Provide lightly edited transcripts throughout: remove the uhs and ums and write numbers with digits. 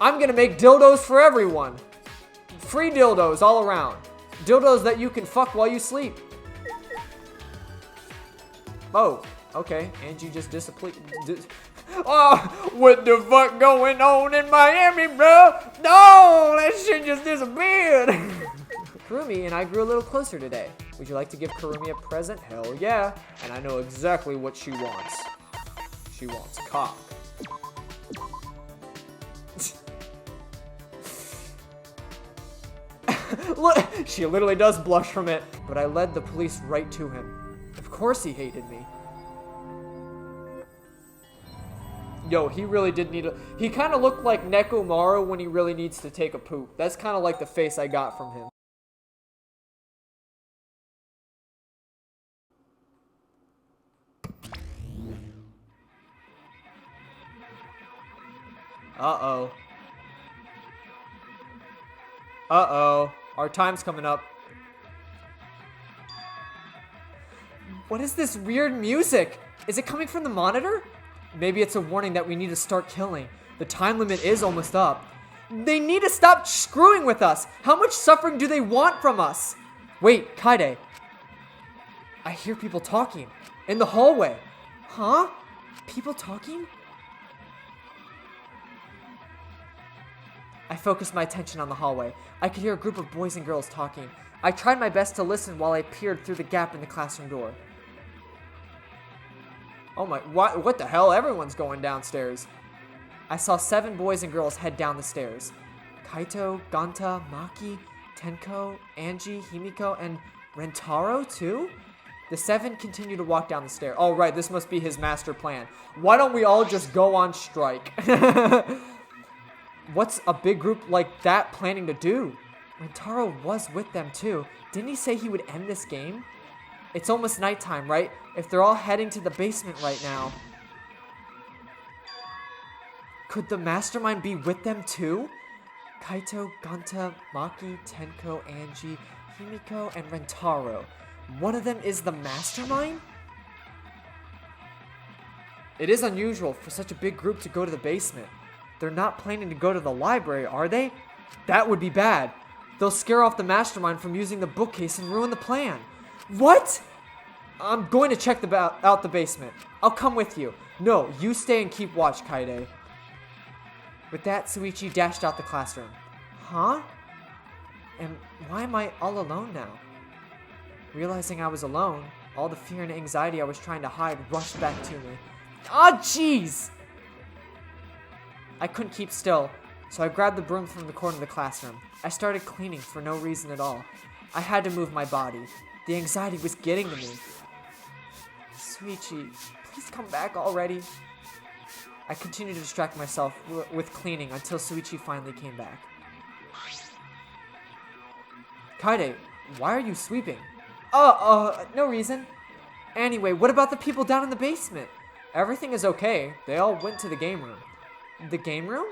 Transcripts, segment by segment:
I'm gonna make dildos for everyone. Free dildos all around. Dildos that you can fuck while you sleep. Oh, okay. Angie just disappeared. Oh, what the fuck going on in Miami, bro? No, that shit just disappeared. Kurumi and I grew a little closer today. Would you like to give Kurumi a present? Hell yeah. And I know exactly what she wants. She wants cock. Look, she literally does blush from it. But I led the police right to him. Of course he hated me. Yo, he really did need a... He kind of looked like Nekomaru when he really needs to take a poop. That's kind of like the face I got from him. Uh-oh. Uh-oh. Our time's coming up. What is this weird music? Is it coming from the monitor? Maybe it's a warning that we need to start killing. The time limit is almost up. They need to stop screwing with us. How much suffering do they want from us? Wait, Kaide. I hear people talking in the hallway. Huh? People talking? I focused my attention on the hallway. I could hear a group of boys and girls talking. I tried my best to listen while I peered through the gap in the classroom door. Oh my, what the hell? Everyone's going downstairs. I saw 7 boys and girls head down the stairs. Kaito, Ganta, Maki, Tenko, Angie, Himiko, and Rentaro too? The 7 continue to walk down the stairs. Oh right, this must be his master plan. Why don't we all just go on strike? What's a big group like that planning to do? Rentaro was with them too. Didn't he say he would end this game? It's almost nighttime, right? If they're all heading to the basement right now. Could the mastermind be with them too? Kaito, Ganta, Maki, Tenko, Angie, Himiko, and Rentaro. One of them is the mastermind? It is unusual for such a big group to go to the basement. They're not planning to go to the library, are they? That would be bad. They'll scare off the mastermind from using the bookcase and ruin the plan. What? I'm going to check out the basement. I'll come with you. No, you stay and keep watch, Kaide. With that, Suichi dashed out the classroom. Huh? And why am I all alone now? Realizing I was alone, all the fear and anxiety I was trying to hide rushed back to me. Ah, jeez! I couldn't keep still, so I grabbed the broom from the corner of the classroom. I started cleaning for no reason at all. I had to move my body. The anxiety was getting to me. Suichi, please come back already. I continued to distract myself with cleaning until Suichi finally came back. Kaide, why are you sweeping? No reason. Anyway, what about the people down in the basement? Everything is okay. They all went to the game room. The game room?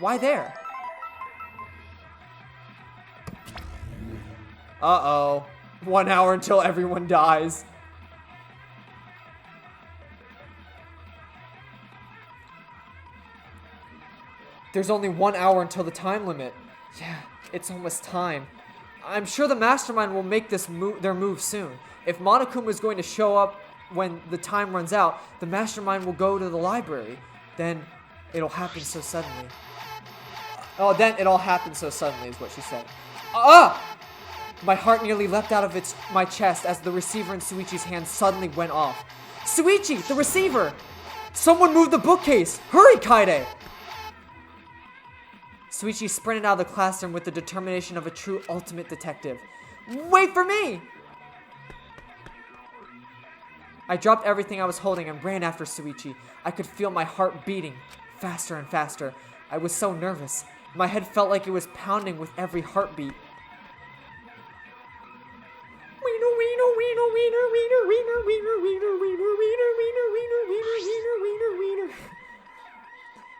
Why there? Uh-oh. 1 hour until everyone dies. There's only 1 hour until the time limit. Yeah, it's almost time. I'm sure the mastermind will make their move soon. If Monokuma is going to show up when the time runs out, the mastermind will go to the library. Then it'll happen so suddenly. Oh, then it all happened so suddenly is what she said. My heart nearly leapt out of my chest as the receiver in Suichi's hand suddenly went off. Suichi, the receiver! Someone moved the bookcase! Hurry, Kaide! Suichi sprinted out of the classroom with the determination of a true ultimate detective. Wait for me! I dropped everything I was holding and ran after Suichi. I could feel my heart beating faster and faster. I was so nervous. My head felt like it was pounding with every heartbeat.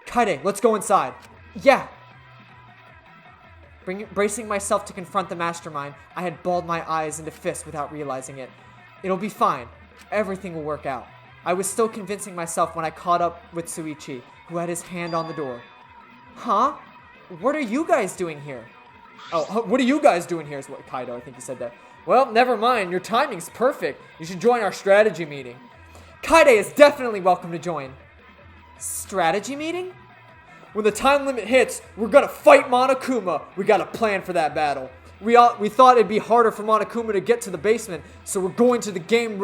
Kaide, let's go inside. Yeah. Bracing myself to confront the mastermind, I had balled my eyes into fists without realizing it. It'll be fine. Everything will work out. I was still convincing myself when I caught up with Suichi, who had his hand on the door. Huh? what are you guys doing here? Oh, what are you guys doing here is what Kaido, I think he said that. Well, never mind. Your timing's perfect. You should join our strategy meeting. Kaide is definitely welcome to join. Strategy meeting? When the time limit hits, we're gonna fight Monokuma. We got a plan for that battle. We thought it'd be harder for Monokuma to get to the basement, so we're going to the game.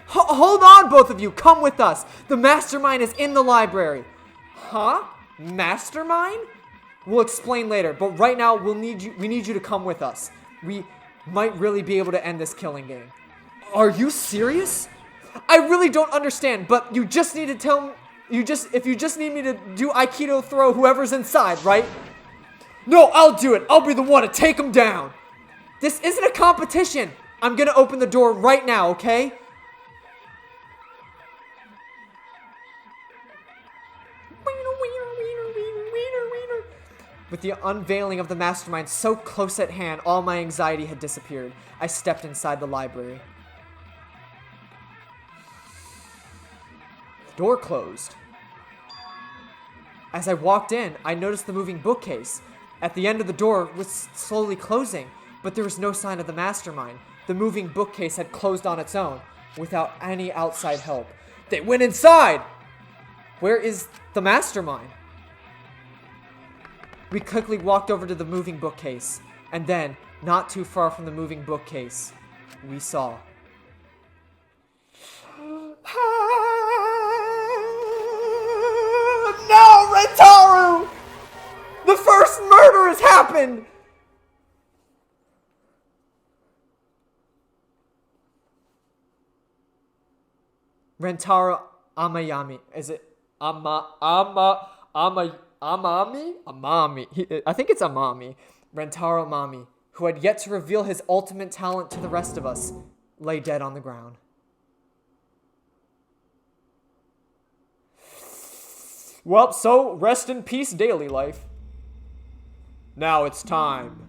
Hold on, both of you. Come with us. The mastermind is in the library. Huh? Mastermind? We'll explain later, but right now we need you to come with us. We might really be able to end this killing game. Are you serious? I really don't understand, but you just need to tell me, if you just need me to do Aikido throw whoever's inside, right? No, I'll do it. I'll be the one to take him down. This isn't a competition. I'm gonna open the door right now, okay? With the unveiling of the mastermind so close at hand, all my anxiety had disappeared. I stepped inside the library. The door closed. As I walked in, I noticed the moving bookcase. At the end of the door was slowly closing, but there was no sign of the mastermind. The moving bookcase had closed on its own, without any outside help. They went inside! Where is the mastermind? We quickly walked over to the moving bookcase, and then, not too far from the moving bookcase, we saw. No, Rentaru! The first murder has happened! Rentaru Amayami. Is it Amami? Amami? I think it's Amami. Rentaro Amami, who had yet to reveal his ultimate talent to the rest of us, lay dead on the ground. Well, so rest in peace, daily life. Now it's time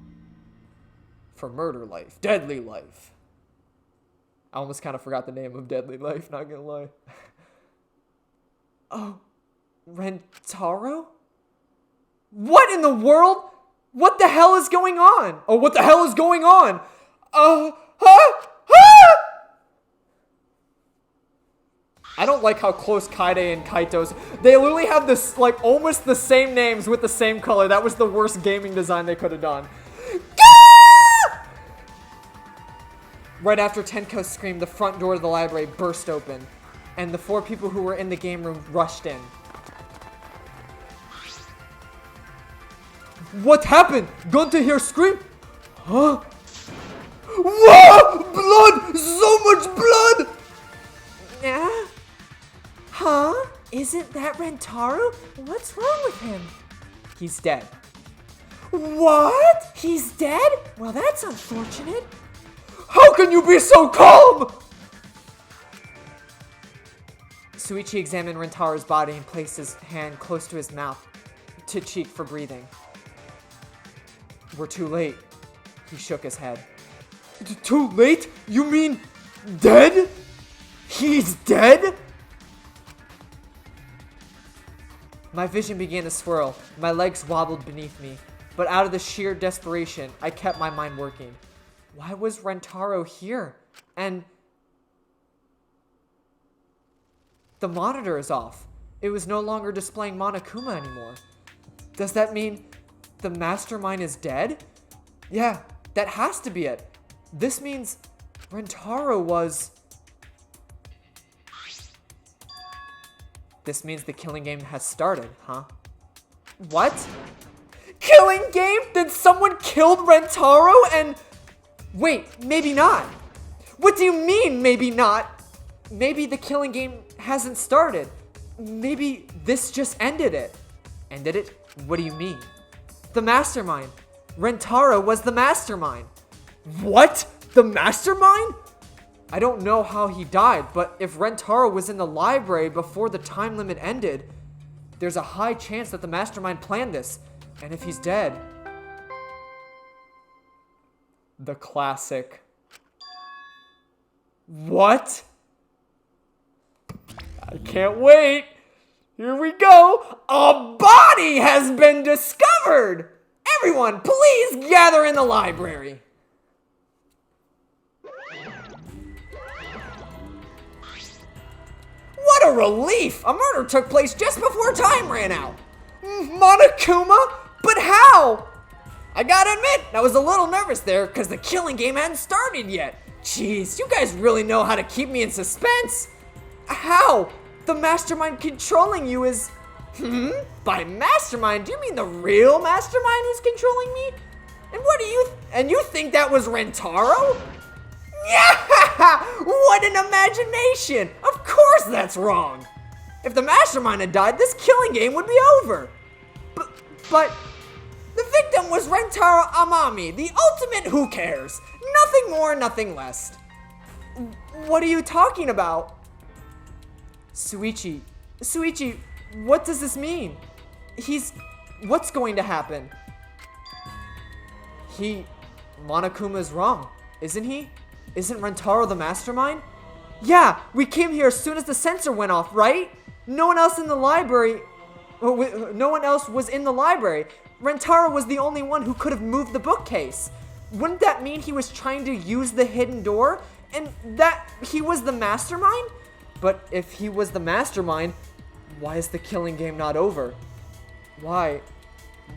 for murder life, deadly life. I almost kind of forgot the name of deadly life, not gonna lie. Oh, Rentaro? What in the world? What the hell is going on? Oh, what the hell is going on? I don't like how close Kaide and Kaito's. They literally have this, like, almost the same names with the same color. That was the worst gaming design they could have done. Right after Tenko screamed, the front door of the library burst open, and the 4 people who were in the game room rushed in. What happened? Gunta here scream? Huh? Whoa! Blood! So much blood! Yeah? Huh? Isn't that Rentaru? What's wrong with him? He's dead. What? He's dead? Well, that's unfortunate. How can you be so calm? Suichi examined Rentaru's body and placed his hand close to his mouth to cheek for breathing. We're too late. He shook his head. Too late? You mean dead? He's dead? My vision began to swirl. My legs wobbled beneath me. But out of the sheer desperation, I kept my mind working. Why was Rentaro here? And the monitor is off. It was no longer displaying Monokuma anymore. Does that mean the mastermind is dead? Yeah, that has to be it. This means Rentaro was... This means the killing game has started, huh? What? Killing game? Then someone killed Rentaro and... Wait, maybe not. What do you mean, maybe not? Maybe the killing game hasn't started. Maybe this just ended it. Ended it? What do you mean? The mastermind. Rentaro was the mastermind. What? The mastermind? I don't know how he died, but if Rentaro was in the library before the time limit ended, there's a high chance that the mastermind planned this. And if he's dead... The classic. What? I can't wait. Here we go. A body has been discovered. Everyone, please gather in the library. What a relief! A murder took place just before time ran out. Monokuma? But how? I gotta admit, I was a little nervous there because the killing game hadn't started yet. Jeez, you guys really know how to keep me in suspense. How? The mastermind controlling you is... By mastermind, do you mean the real mastermind who's controlling me? And what do you... And you think that was Rentaro? Yeah! What an imagination! Of course that's wrong! If the mastermind had died, this killing game would be over. But the victim was Rentaro Amami, the ultimate who cares. Nothing more, nothing less. What are you talking about? Suichi, what does this mean? What's going to happen? Monokuma's wrong, isn't he? Isn't Rentaro the mastermind? Yeah, we came here as soon as the sensor went off, right? No one else was in the library. Rentaro was the only one who could have moved the bookcase. Wouldn't that mean he was trying to use the hidden door? And that he was the mastermind? But if he was the mastermind, why is the killing game not over? Why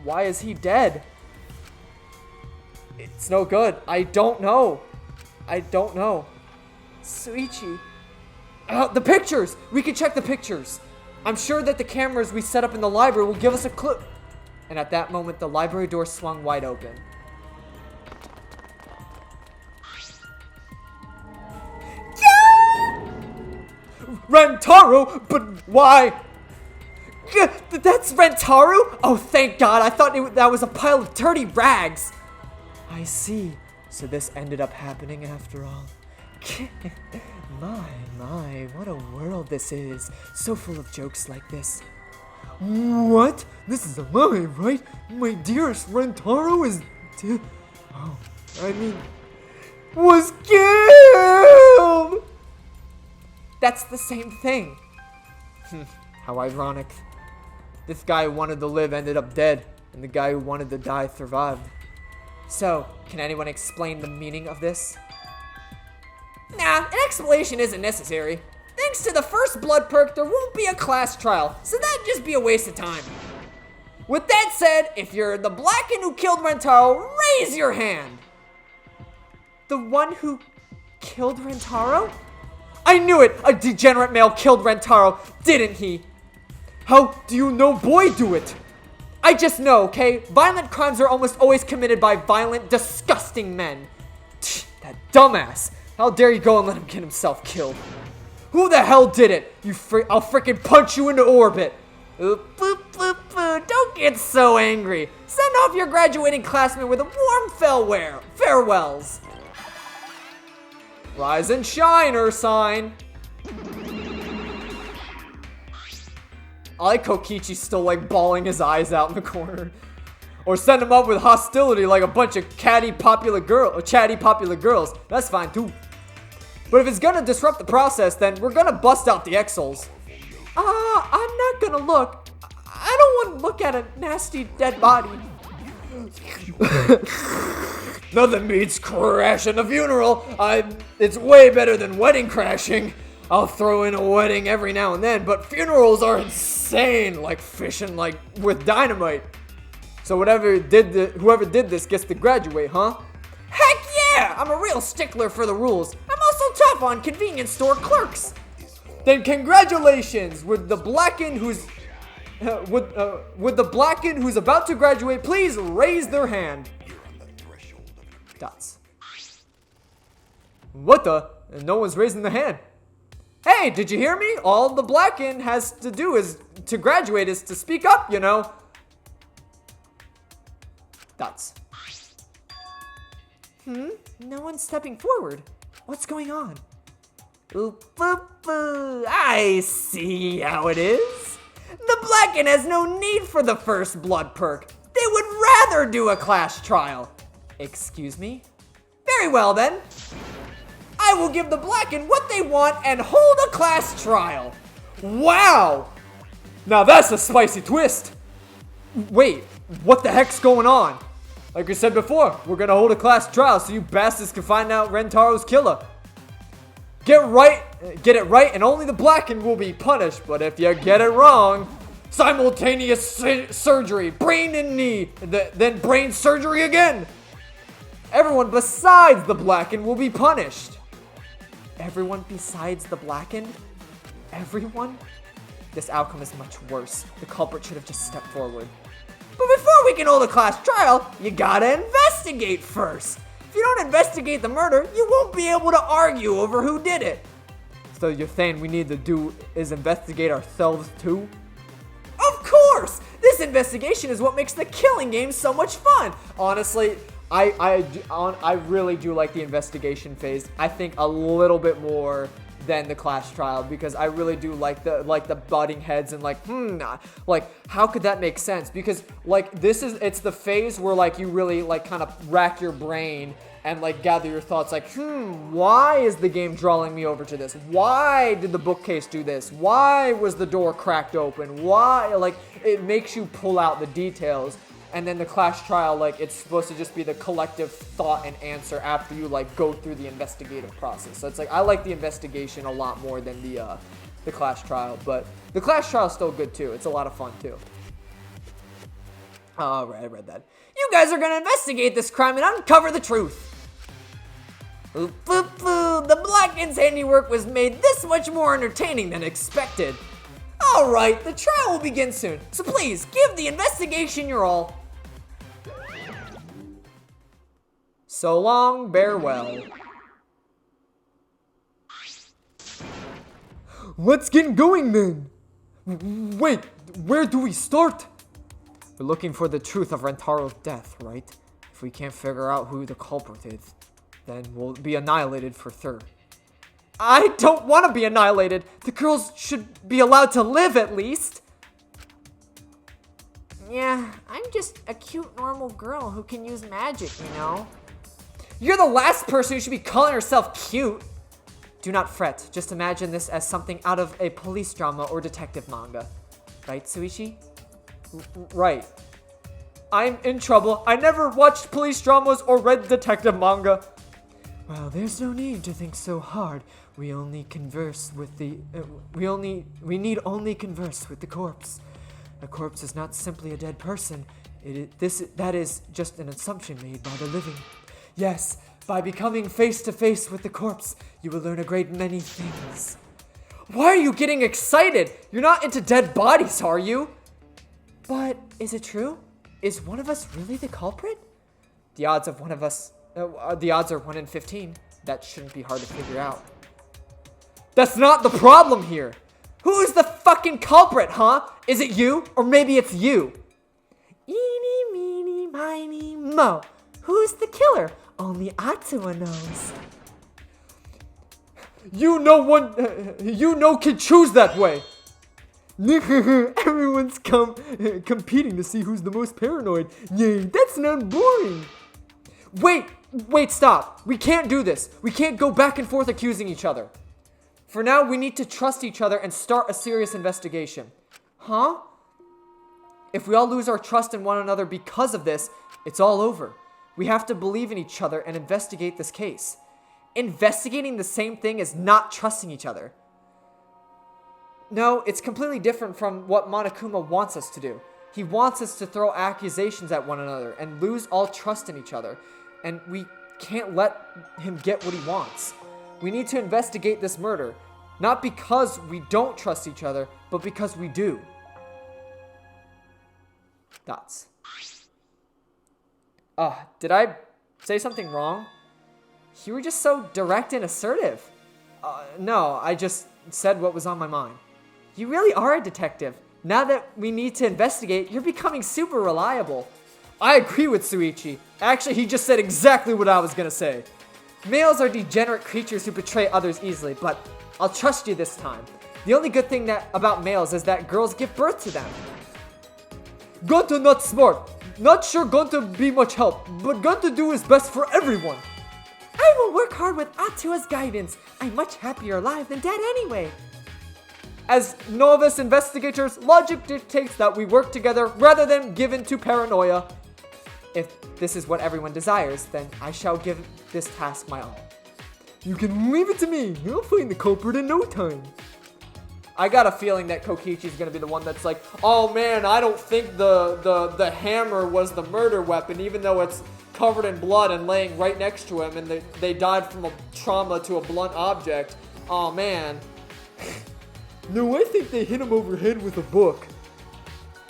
is he dead? It's no good. I don't know. Suichi. The pictures! We can check the pictures. I'm sure that the cameras we set up in the library will give us a clue. And at that moment, the library door swung wide open. Yeah! Rentaro? But why? That's Rentaro? Oh, thank God. I thought that was a pile of dirty rags. I see. So this ended up happening after all. My, what a world this is. So full of jokes like this. What? This is a lie, right? My dearest Rentaro is was killed! That's the same thing. How ironic. This guy who wanted to live ended up dead, and the guy who wanted to die survived. So, can anyone explain the meaning of this? Nah, an explanation isn't necessary. Thanks to the first blood perk, there won't be a class trial, so that'd just be a waste of time. With that said, if you're the Blacken who killed Rentaro, raise your hand. The one who killed Rentaro? I knew it! A degenerate male killed Rentaro, didn't he? How do you know boy do it? I just know, okay? Violent crimes are almost always committed by violent, disgusting men. That dumbass. How dare you go and let him get himself killed? Who the hell did it? I'll freaking punch you into orbit. Don't get so angry. Send off your graduating classmate with a warm farewells. Rise and shine, Ursine. I like Kokichi's still like bawling his eyes out in the corner. Or send him up with hostility like a bunch of chatty popular girls. That's fine too. But if it's gonna disrupt the process, then we're gonna bust out the Exols. I'm not gonna look. I don't want to look at a nasty dead body. Nothing beats crashing a funeral. It's way better than wedding crashing. I'll throw in a wedding every now and then, but funerals are insane, like fishing like with dynamite. So whoever did this gets to graduate, huh? Heck yeah! I'm a real stickler for the rules. I'm also tough on convenience store clerks. Then congratulations with the Blacken who's about to graduate. Please raise their hand. Dots. What the? No one's raising their hand. Hey, did you hear me? All the Blacken has to do to graduate is to speak up, you know. Dots. No one's stepping forward. What's going on? I see how it is. The Blacken has no need for the first blood perk. They would rather do a class trial. Excuse me? Very well then. I will give the Blacken what they want and hold a class trial. Wow! Now that's a spicy twist. Wait, what the heck's going on? Like we said before, we're gonna hold a class trial so you bastards can find out Rentaro's killer. Get it right, and only the blackened will be punished. But if you get it wrong, simultaneous surgery, brain and knee, then brain surgery again. Everyone besides the blackened will be punished. Everyone besides the blackened? Everyone? This outcome is much worse. The culprit should have just stepped forward. But before we can hold a class trial, you gotta investigate first. If you don't investigate the murder, you won't be able to argue over who did it. So you're saying we need to do is investigate ourselves too? Of course! This investigation is what makes the killing game so much fun. Honestly, I really do like the investigation phase. I think a little bit more than the class trial, because I really do like the butting heads and like how could that make sense? Because like it's the phase where like you really like kind of rack your brain and like gather your thoughts like why is the game drawing me over to this? Why did the bookcase do this? Why was the door cracked open? Why? Like it makes you pull out the details. And then the class trial, like, it's supposed to just be the collective thought and answer after you, like, go through the investigative process. So it's like, I like the investigation a lot more than the class trial. But the class trial is still good, too. It's a lot of fun, too. All right, I read that. You guys are going to investigate this crime and uncover the truth. Ooh, boo, boo. The Blacken's handiwork was made this much more entertaining than expected. All right, the trial will begin soon. So please, give the investigation your all. So long, bear well. Let's get going then. Wait, where do we start? We're looking for the truth of Rentaro's death, right? If we can't figure out who the culprit is, then we'll be annihilated for sure. I don't want to be annihilated. The girls should be allowed to live at least. Yeah, I'm just a cute normal girl who can use magic, you know? You're the last person who should be calling herself cute. Do not fret. Just imagine this as something out of a police drama or detective manga. Right, Suichi? Right. I'm in trouble. I never watched police dramas or read detective manga. Well, there's no need to think so hard. We need only converse with the corpse. A corpse is not simply a dead person. That is just an assumption made by the living. Yes, by becoming face to face with the corpse, you will learn a great many things. Why are you getting excited? You're not into dead bodies, are you? But is it true? Is one of us really the culprit? The odds are 1 in 15. That shouldn't be hard to figure out. That's not the problem here. Who is the fucking culprit, huh? Is it you? Or maybe it's you? Eeny, meeny, miny, mo. Who's the killer? Only Atua knows. You know can choose that way. Everyone's competing to see who's the most paranoid. Yay, that's not boring. Wait, stop. We can't do this. We can't go back and forth accusing each other. For now, we need to trust each other and start a serious investigation. Huh? If we all lose our trust in one another because of this, it's all over. We have to believe in each other and investigate this case. Investigating the same thing is not trusting each other. No, it's completely different from what Monokuma wants us to do. He wants us to throw accusations at one another and lose all trust in each other. And we can't let him get what he wants. We need to investigate this murder, not because we don't trust each other, but because we do. Dots. Did I say something wrong? You were just so direct and assertive. No, I just said what was on my mind. You really are a detective. Now that we need to investigate, you're becoming super reliable. I agree with Suichi. Actually, he just said exactly what I was gonna say. Males are degenerate creatures who betray others easily, but I'll trust you this time. The only good thing about males is that girls give birth to them. Gonto not smart. Not sure Gonto be much help, but Gonto do his best for everyone. I will work hard with Atua's guidance. I'm much happier alive than dead anyway. As novice investigators, logic dictates that we work together rather than given to paranoia. If this is what everyone desires, then I shall give this task my all. You can leave it to me. I'll find the culprit in no time. I got a feeling that Kokichi's gonna be the one that's like, oh man, I don't think the hammer was the murder weapon, even though it's covered in blood and laying right next to him, and they died from a trauma to a blunt object. Oh man. No, I think they hit him over head with a book.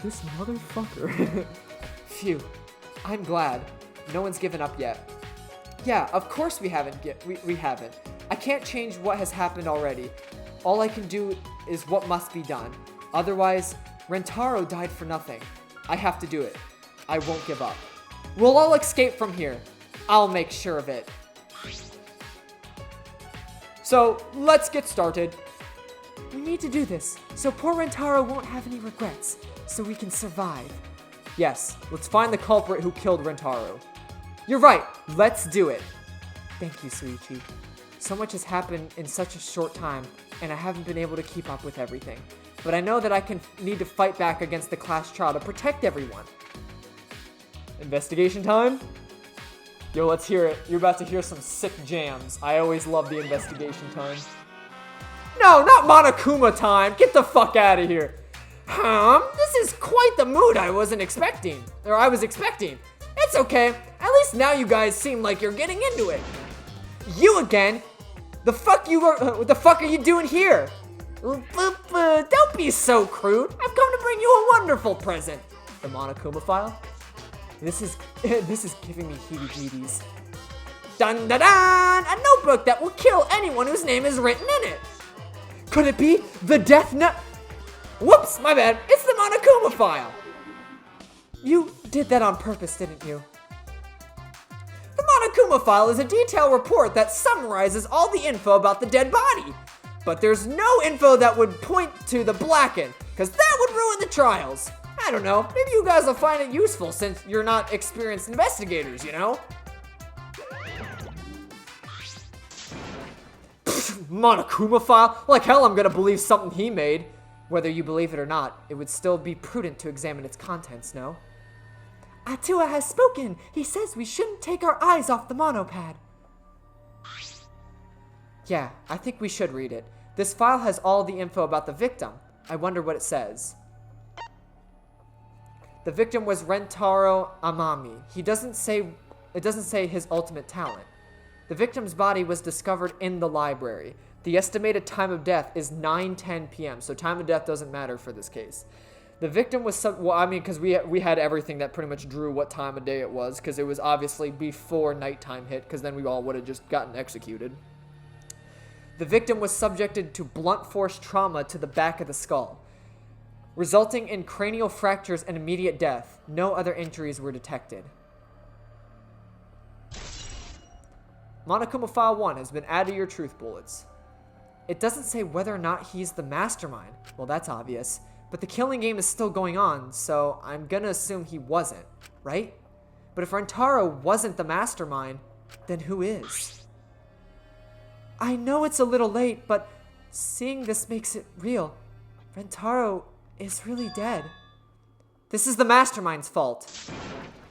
This motherfucker. Phew. I'm glad. No one's given up yet. Yeah, of course we haven't. We haven't. I can't change what has happened already. All I can do is what must be done. Otherwise, Rentaro died for nothing. I have to do it. I won't give up. We'll all escape from here. I'll make sure of it. So, let's get started. We need to do this, so poor Rentaro won't have any regrets, so we can survive. Yes, let's find the culprit who killed Rentaro. You're right, let's do it. Thank you, Suichi. So much has happened in such a short time, and I haven't been able to keep up with everything. But I know that I need to fight back against the class trial to protect everyone. Investigation time? Yo, let's hear it. You're about to hear some sick jams. I always love the investigation time. No, not Monokuma time! Get the fuck out of here! This is quite the mood I was expecting. It's okay. At least now you guys seem like you're getting into it. You again? The fuck are you doing here? Don't be so crude. I've come to bring you a wonderful present. The Monokuma file? This is giving me heebie-jeebies. Dun dun dun! A notebook that will kill anyone whose name is written in it. Could it be the Death Note? Whoops, my bad. It's the Monokuma file. You did that on purpose, didn't you? The Monokuma file is a detailed report that summarizes all the info about the dead body. But there's no info that would point to the Blacken, because that would ruin the trials. I don't know, maybe you guys will find it useful since you're not experienced investigators, you know? Monokuma file? Like hell I'm gonna believe something he made. Whether you believe it or not, it would still be prudent to examine its contents, no? Atua has spoken. He says we shouldn't take our eyes off the monopad. Yeah, I think we should read it. This file has all the info about the victim. I wonder what it says. The victim was Rentaro Amami. It doesn't say his ultimate talent. The victim's body was discovered in the library. The estimated time of death is 9:10 p.m., so time of death doesn't matter for this case. The victim was because we had everything that pretty much drew what time of day it was, because it was obviously before nighttime hit, because then we all would have just gotten executed. The victim was subjected to blunt force trauma to the back of the skull, resulting in cranial fractures and immediate death. No other injuries were detected. Monokuma File 1 has been added to your truth bullets. It doesn't say whether or not he's the mastermind. Well, that's obvious. But the killing game is still going on, so I'm gonna assume he wasn't, right? But if Rentaro wasn't the mastermind, then who is? I know it's a little late, but seeing this makes it real. Rentaro is really dead. This is the mastermind's fault.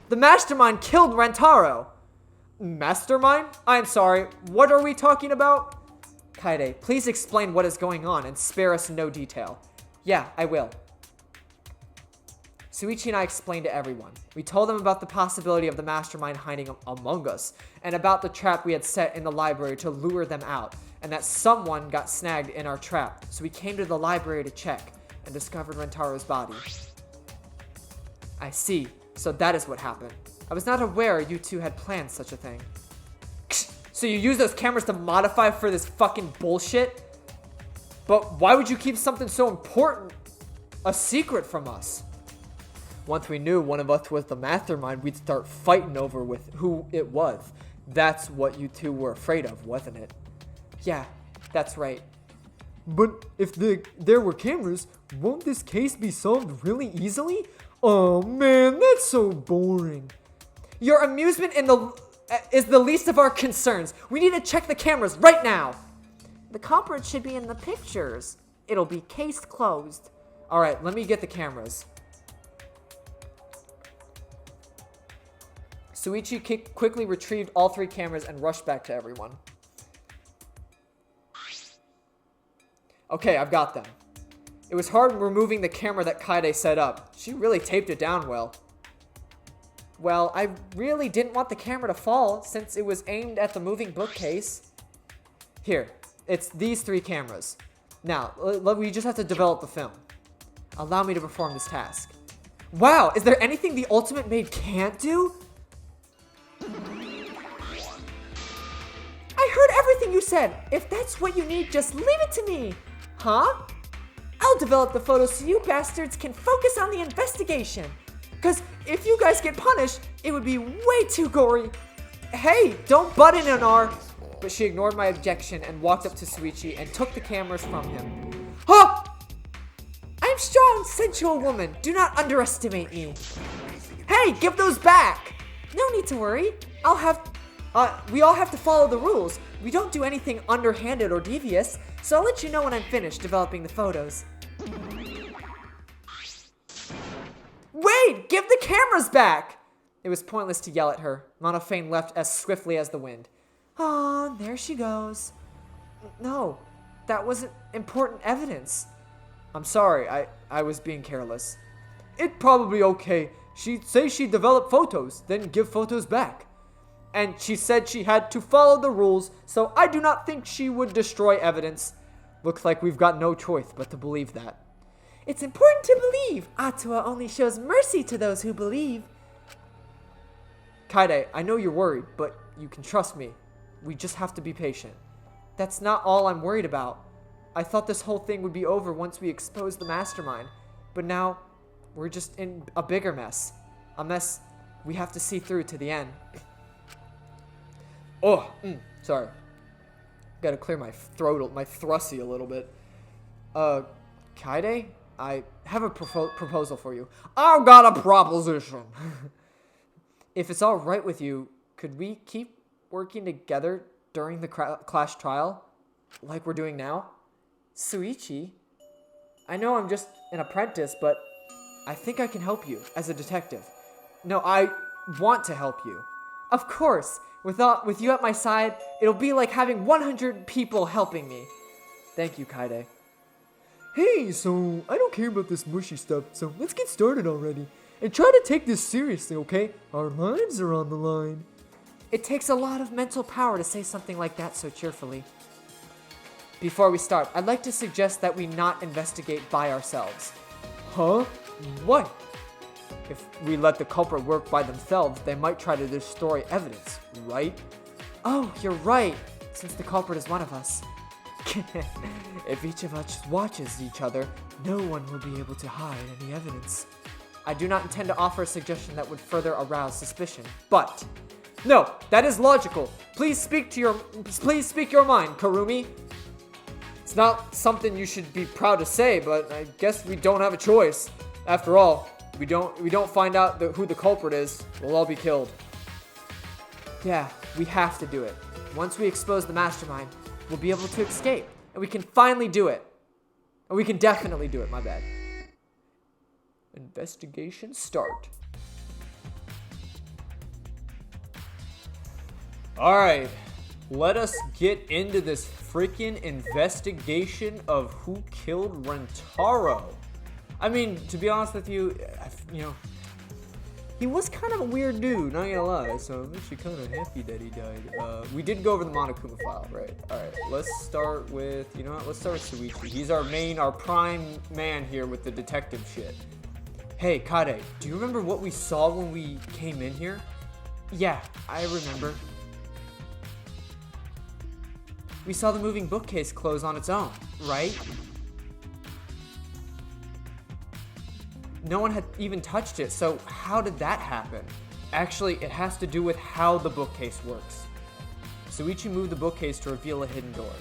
The mastermind killed Rentaro. Mastermind? I'm sorry, what are we talking about? Kaede, please explain what is going on and spare us no detail. Yeah, I will. Suichi and I explained to everyone. We told them about the possibility of the mastermind hiding among us, and about the trap we had set in the library to lure them out, and that someone got snagged in our trap, so we came to the library to check, and discovered Rentaro's body. I see, so that is what happened. I was not aware you two had planned such a thing. So you use those cameras to modify for this fucking bullshit? But why would you keep something so important a secret from us? Once we knew one of us was the mastermind, we'd start fighting over with who it was. That's what you two were afraid of, wasn't it? Yeah, that's right. But if there were cameras, won't this case be solved really easily? Oh man, that's so boring. Your amusement is the least of our concerns. We need to check the cameras right now. The culprit should be in the pictures. It'll be case closed. Alright, let me get the cameras. Suichi quickly retrieved all 3 cameras and rushed back to everyone. Okay, I've got them. It was hard removing the camera that Kaede set up. She really taped it down well. Well, I really didn't want the camera to fall since it was aimed at the moving bookcase. Here, it's these 3 cameras. Now, we just have to develop the film. Allow me to perform this task. Wow, is there anything the Ultimate Maid can't do? I heard everything you said. If that's what you need, just leave it to me. Huh? I'll develop the photos so you bastards can focus on the investigation. Because if you guys get punished, it would be way too gory. Hey, don't butt in on our... But she ignored my objection and walked up to Suichi and took the cameras from him. Huh! I'm strong, sensual woman. Do not underestimate me. Hey, give those back! No need to worry. We all have to follow the rules. We don't do anything underhanded or devious, so I'll let you know when I'm finished developing the photos. Wait! Give the cameras back! It was pointless to yell at her. Monophane left as swiftly as the wind. Ah, there she goes. No, that wasn't important evidence. I'm sorry, I was being careless. It's probably okay. She'd say she developed photos, then give photos back. And she said she had to follow the rules, so I do not think she would destroy evidence. Looks like we've got no choice but to believe that. It's important to believe. Atua only shows mercy to those who believe. Kaede, I know you're worried, but you can trust me. We just have to be patient. That's not all I'm worried about. I thought this whole thing would be over once we exposed the mastermind, but now we're just in a bigger mess. A mess we have to see through to the end. Sorry. Gotta clear my throat, my thrusy a little bit. Kaede, I have a proposal for you. I've got a proposition. If it's all right with you, could we keep working together during the clash trial, like we're doing now? Suichi, I know I'm just an apprentice, but I think I can help you as a detective. No, I want to help you. Of course, with you at my side, it'll be like having 100 people helping me. Thank you, Kaede. Hey, so I don't care about this mushy stuff, so let's get started already. And try to take this seriously, okay? Our lives are on the line. It takes a lot of mental power to say something like that so cheerfully. Before we start, I'd like to suggest that we not investigate by ourselves. Huh? Why? If we let the culprit work by themselves, they might try to destroy evidence, right? Oh, you're right, since the culprit is one of us. If each of us watches each other, no one will be able to hide any evidence. I do not intend to offer a suggestion that would further arouse suspicion, but... No, that is logical. Please speak your mind, Karumi. It's not something you should be proud to say, but I guess we don't have a choice. After all, we don't find out who the culprit is, we'll all be killed. Yeah, we have to do it. Once we expose the mastermind, we'll be able to escape, and we can finally do it. And we can definitely do it, my bad. Investigation start. Alright, let us get into this freaking investigation of who killed Rentaro. I mean, to be honest with you, he was kind of a weird dude, not gonna lie, so I'm actually kind of happy that he died. We did go over the Monokuma file, right? Alright, let's start with, let's start with Suichi. He's our prime man here with the detective shit. Hey, Kaede, do you remember what we saw when we came in here? Yeah, I remember. We saw the moving bookcase close on its own, right? No one had even touched it, so how did that happen? Actually, it has to do with how the bookcase works. Suichi moved the bookcase to reveal a hidden door.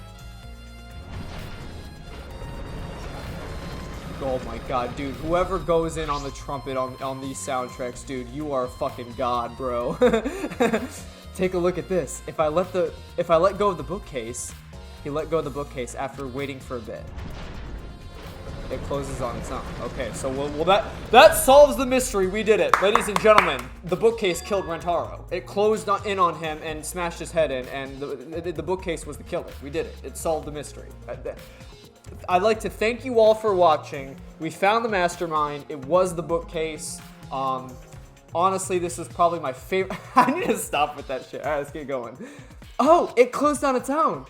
Oh my god, dude. Whoever goes in on the trumpet on these soundtracks, dude, you are a fucking god, bro. Take a look at this. If I let go of the bookcase, he let go of the bookcase after waiting for a bit. It closes on its own. Okay, so well that solves the mystery. We did it. Ladies and gentlemen, the bookcase killed Rentaro. It closed in on him and smashed his head in, and the bookcase was the killer. We did it. It solved the mystery. I'd like to thank you all for watching. We found the mastermind. It was the bookcase. Honestly, this is probably my favorite. I need to stop with that shit. All right, let's get going. Oh, it closed on its own.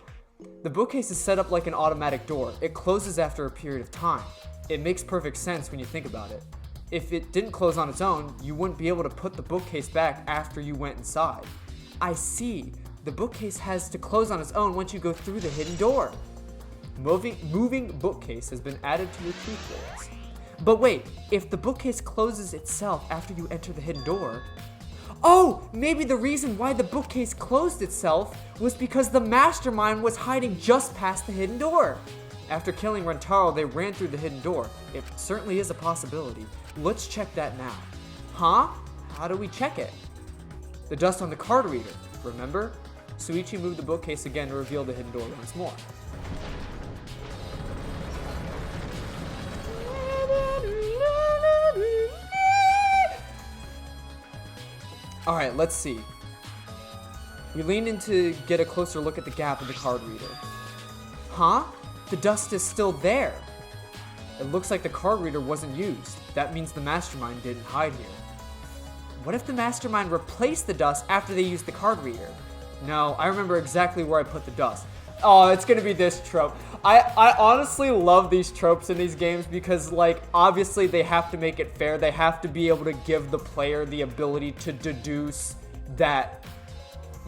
The bookcase is set up like an automatic door. It closes after a period of time. It makes perfect sense when you think about it. If it didn't close on its own, you wouldn't be able to put the bookcase back after you went inside. I see. The bookcase has to close on its own once you go through the hidden door. Moving bookcase has been added to your truth bullets. But wait, if the bookcase closes itself after you enter the hidden door... Oh, maybe the reason why the bookcase closed itself was because the mastermind was hiding just past the hidden door. After killing Rentaro, they ran through the hidden door. It certainly is a possibility. Let's check that now. Huh? How do we check it? The dust on the card reader, remember? Shuichi moved the bookcase again to reveal the hidden door once more. Alright, let's see. We leaned in to get a closer look at the gap in the card reader. Huh? The dust is still there. It looks like the card reader wasn't used. That means the mastermind didn't hide here. What if the mastermind replaced the dust after they used the card reader? No, I remember exactly where I put the dust. Oh, it's gonna be this trope. I honestly love these tropes in these games because, like, obviously they have to make it fair. They have to be able to give the player the ability to deduce that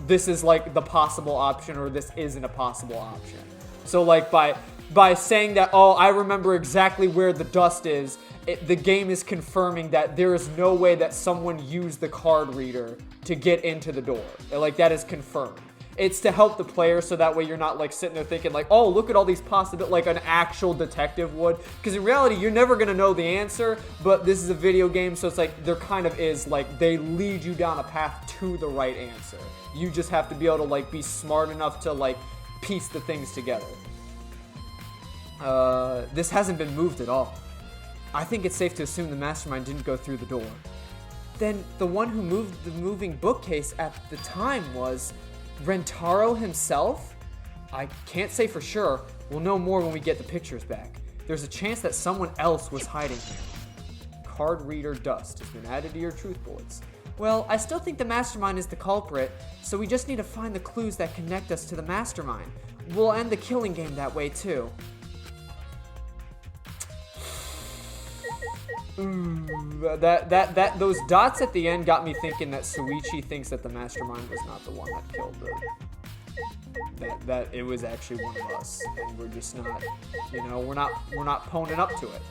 this is, like, the possible option or this isn't a possible option. So, like, by saying that, oh, I remember exactly where the dust is, the game is confirming that there is no way that someone used the card reader to get into the door. Like, that is confirmed. It's to help the player so that way you're not like sitting there thinking like, oh, look at all these possibilities, like an actual detective would. Because in reality, you're never going to know the answer, but this is a video game, so it's like there kind of is like they lead you down a path to the right answer. You just have to be able to like be smart enough to like piece the things together. This hasn't been moved at all. I think it's safe to assume the mastermind didn't go through the door. Then the one who moved the moving bookcase at the time was Rentaro himself? I can't say for sure. We'll know more when we get the pictures back. There's a chance that someone else was hiding here. Card reader dust has been added to your truth bullets. Well, I still think the mastermind is the culprit, so we just need to find the clues that connect us to the mastermind. We'll end the killing game that way too. Those dots at the end got me thinking that Shuichi thinks that the mastermind was not the one that killed them. That it was actually one of us, and we're just not, you know, we're not ponying up to it.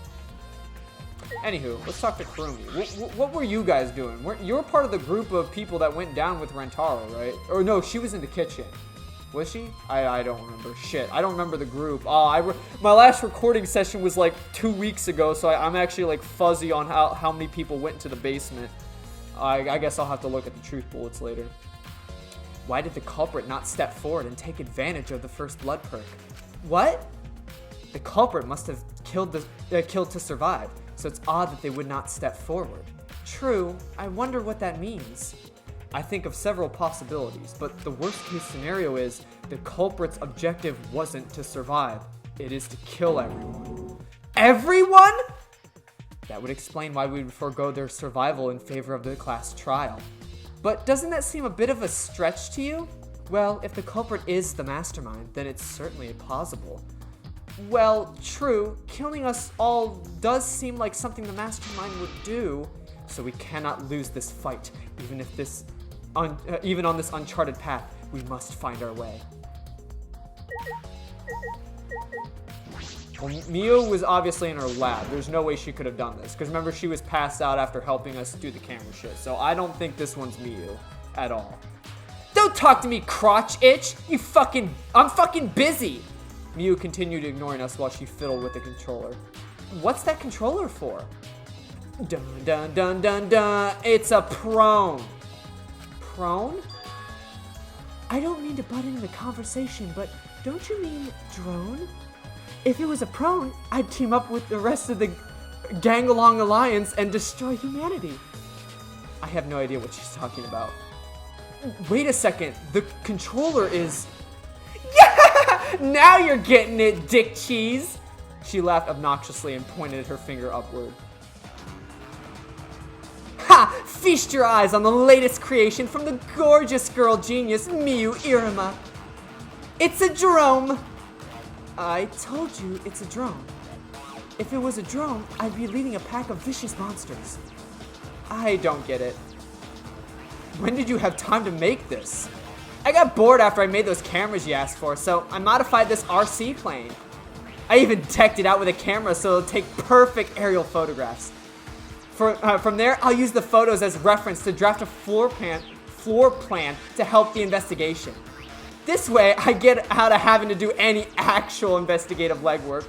Anywho, let's talk to Kurumi. What were you guys doing? You were part of the group of people that went down with Rentaro, right? Or no, she was in the kitchen. Was she? I don't remember. Shit, I don't remember the group. Oh, my last recording session was like 2 weeks ago, so I'm actually like fuzzy on how many people went into the basement. I guess I'll have to look at the truth bullets later. Why did the culprit not step forward and take advantage of the first blood perk? What? The culprit must have killed to survive, so it's odd that they would not step forward. True, I wonder what that means. I think of several possibilities, but the worst case scenario is the culprit's objective wasn't to survive. It is to kill everyone. Everyone? That would explain why we would forego their survival in favor of the class trial. But doesn't that seem a bit of a stretch to you? Well, if the culprit is the mastermind, then it's certainly plausible. Well, true, killing us all does seem like something the mastermind would do, so we cannot lose this fight, even on this uncharted path. We must find our way. Well, Miu was obviously in her lab. There's no way she could have done this. Because remember, she was passed out after helping us do the camera shit. So I don't think this one's Miu at all. Don't talk to me, crotch itch! I'm fucking busy! Miu continued ignoring us while she fiddled with the controller. What's that controller for? Dun dun dun dun dun! It's a prone! Prone? I don't mean to butt into the conversation, but don't you mean drone? If it was a prone, I'd team up with the rest of the Gang-along Alliance and destroy humanity. I have no idea what she's talking about. Wait a second, the controller is... Yeah! Now you're getting it, dick cheese! She laughed obnoxiously and pointed her finger upward. Ha! Feast your eyes on the latest creation from the gorgeous girl genius Miyu Iruma. It's a drone! I told you it's a drone. If it was a drone, I'd be leading a pack of vicious monsters. I don't get it. When did you have time to make this? I got bored after I made those cameras you asked for, so I modified this RC plane. I even decked it out with a camera so it'll take perfect aerial photographs. From there, I'll use the photos as reference to draft a floor plan to help the investigation. This way, I get out of having to do any actual investigative legwork.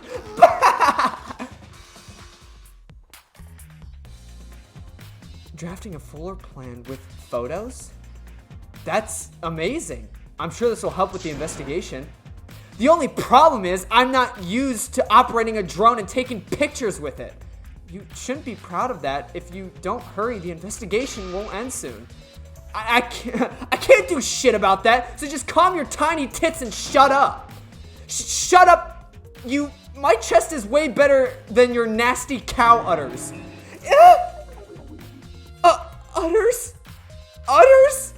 Drafting a floor plan with photos? That's amazing. I'm sure this will help with the investigation. The only problem is I'm not used to operating a drone and taking pictures with it. You shouldn't be proud of that. If you don't hurry, the investigation won't end soon. I can't do shit about that, so just calm your tiny tits and shut up. Shut up, you. My chest is way better than your nasty cow udders. Udders? Udders?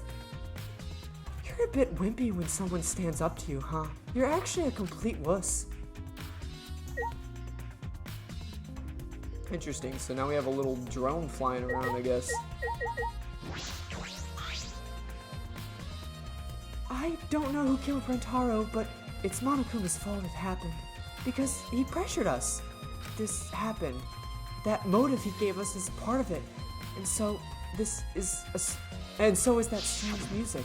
You're a bit wimpy when someone stands up to you, huh? You're actually a complete wuss. Interesting, so now we have a little drone flying around, I guess. I don't know who killed Rentaro, but it's Monokuma's fault it happened. Because he pressured us. This happened. That motive he gave us is part of it. And so, and so is that strange music.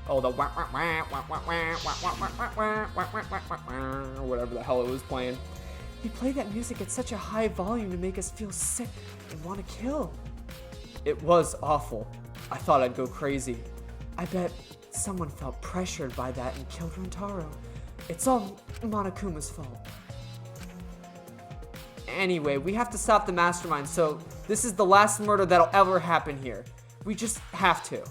Oh, the or whatever the hell it was playing. He played that music at such a high volume to make us feel sick and want to kill. It was awful. I thought I'd go crazy. I bet someone felt pressured by that and killed Rentaro. It's all Monokuma's fault. Anyway, we have to stop the mastermind, so this is the last murder that'll ever happen here. We just have to.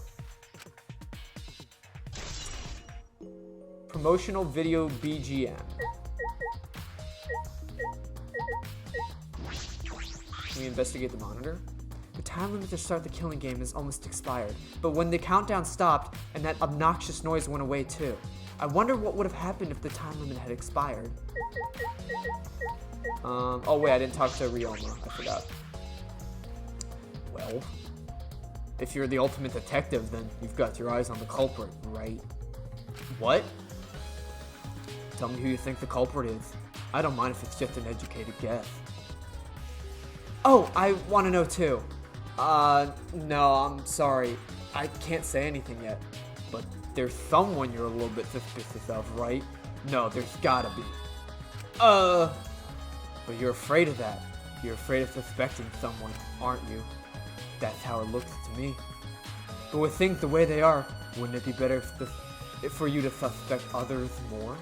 Promotional video BGM. Can we investigate the monitor? The time limit to start the killing game is almost expired, but when the countdown stopped and that obnoxious noise went away too. I wonder what would have happened if the time limit had expired. Oh wait, I didn't talk to Ryoma. I forgot. Well, if you're the ultimate detective, then you've got your eyes on the culprit, right? What? Tell me who you think the culprit is. I don't mind if it's just an educated guess. Oh, I want to know too. No, I'm sorry. I can't say anything yet. But there's someone you're a little bit suspicious of, right? No, there's gotta be. But you're afraid of that. You're afraid of suspecting someone, aren't you? That's how it looks to me. But with things the way they are, wouldn't it be better for you to suspect others more?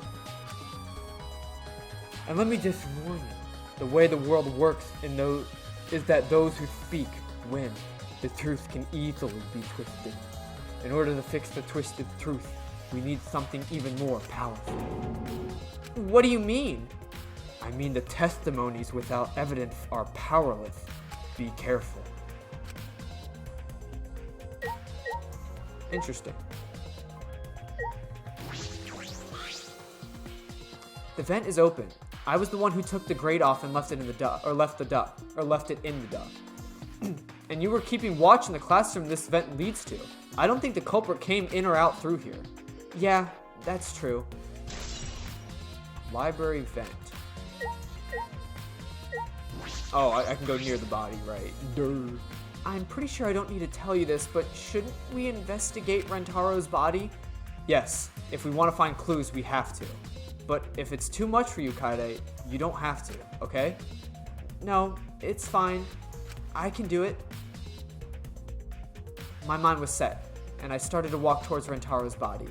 And let me just warn you, the way the world works is that those who speak win. The truth can easily be twisted. In order to fix the twisted truth, we need something even more powerful. What do you mean? I mean the testimonies without evidence are powerless. Be careful. Interesting. The vent is open. I was the one who took the grate off and left it in the duct, or left it in the duct. And you were keeping watch in the classroom this vent leads to. I don't think the culprit came in or out through here. Yeah, that's true. Library vent. Oh, I can go near the body, right? Duh. I'm pretty sure I don't need to tell you this, but shouldn't we investigate Rentaro's body? Yes, if we want to find clues, we have to. But if it's too much for you, Kaede, you don't have to, okay? No, it's fine. I can do it. My mind was set, and I started to walk towards Rentaro's body.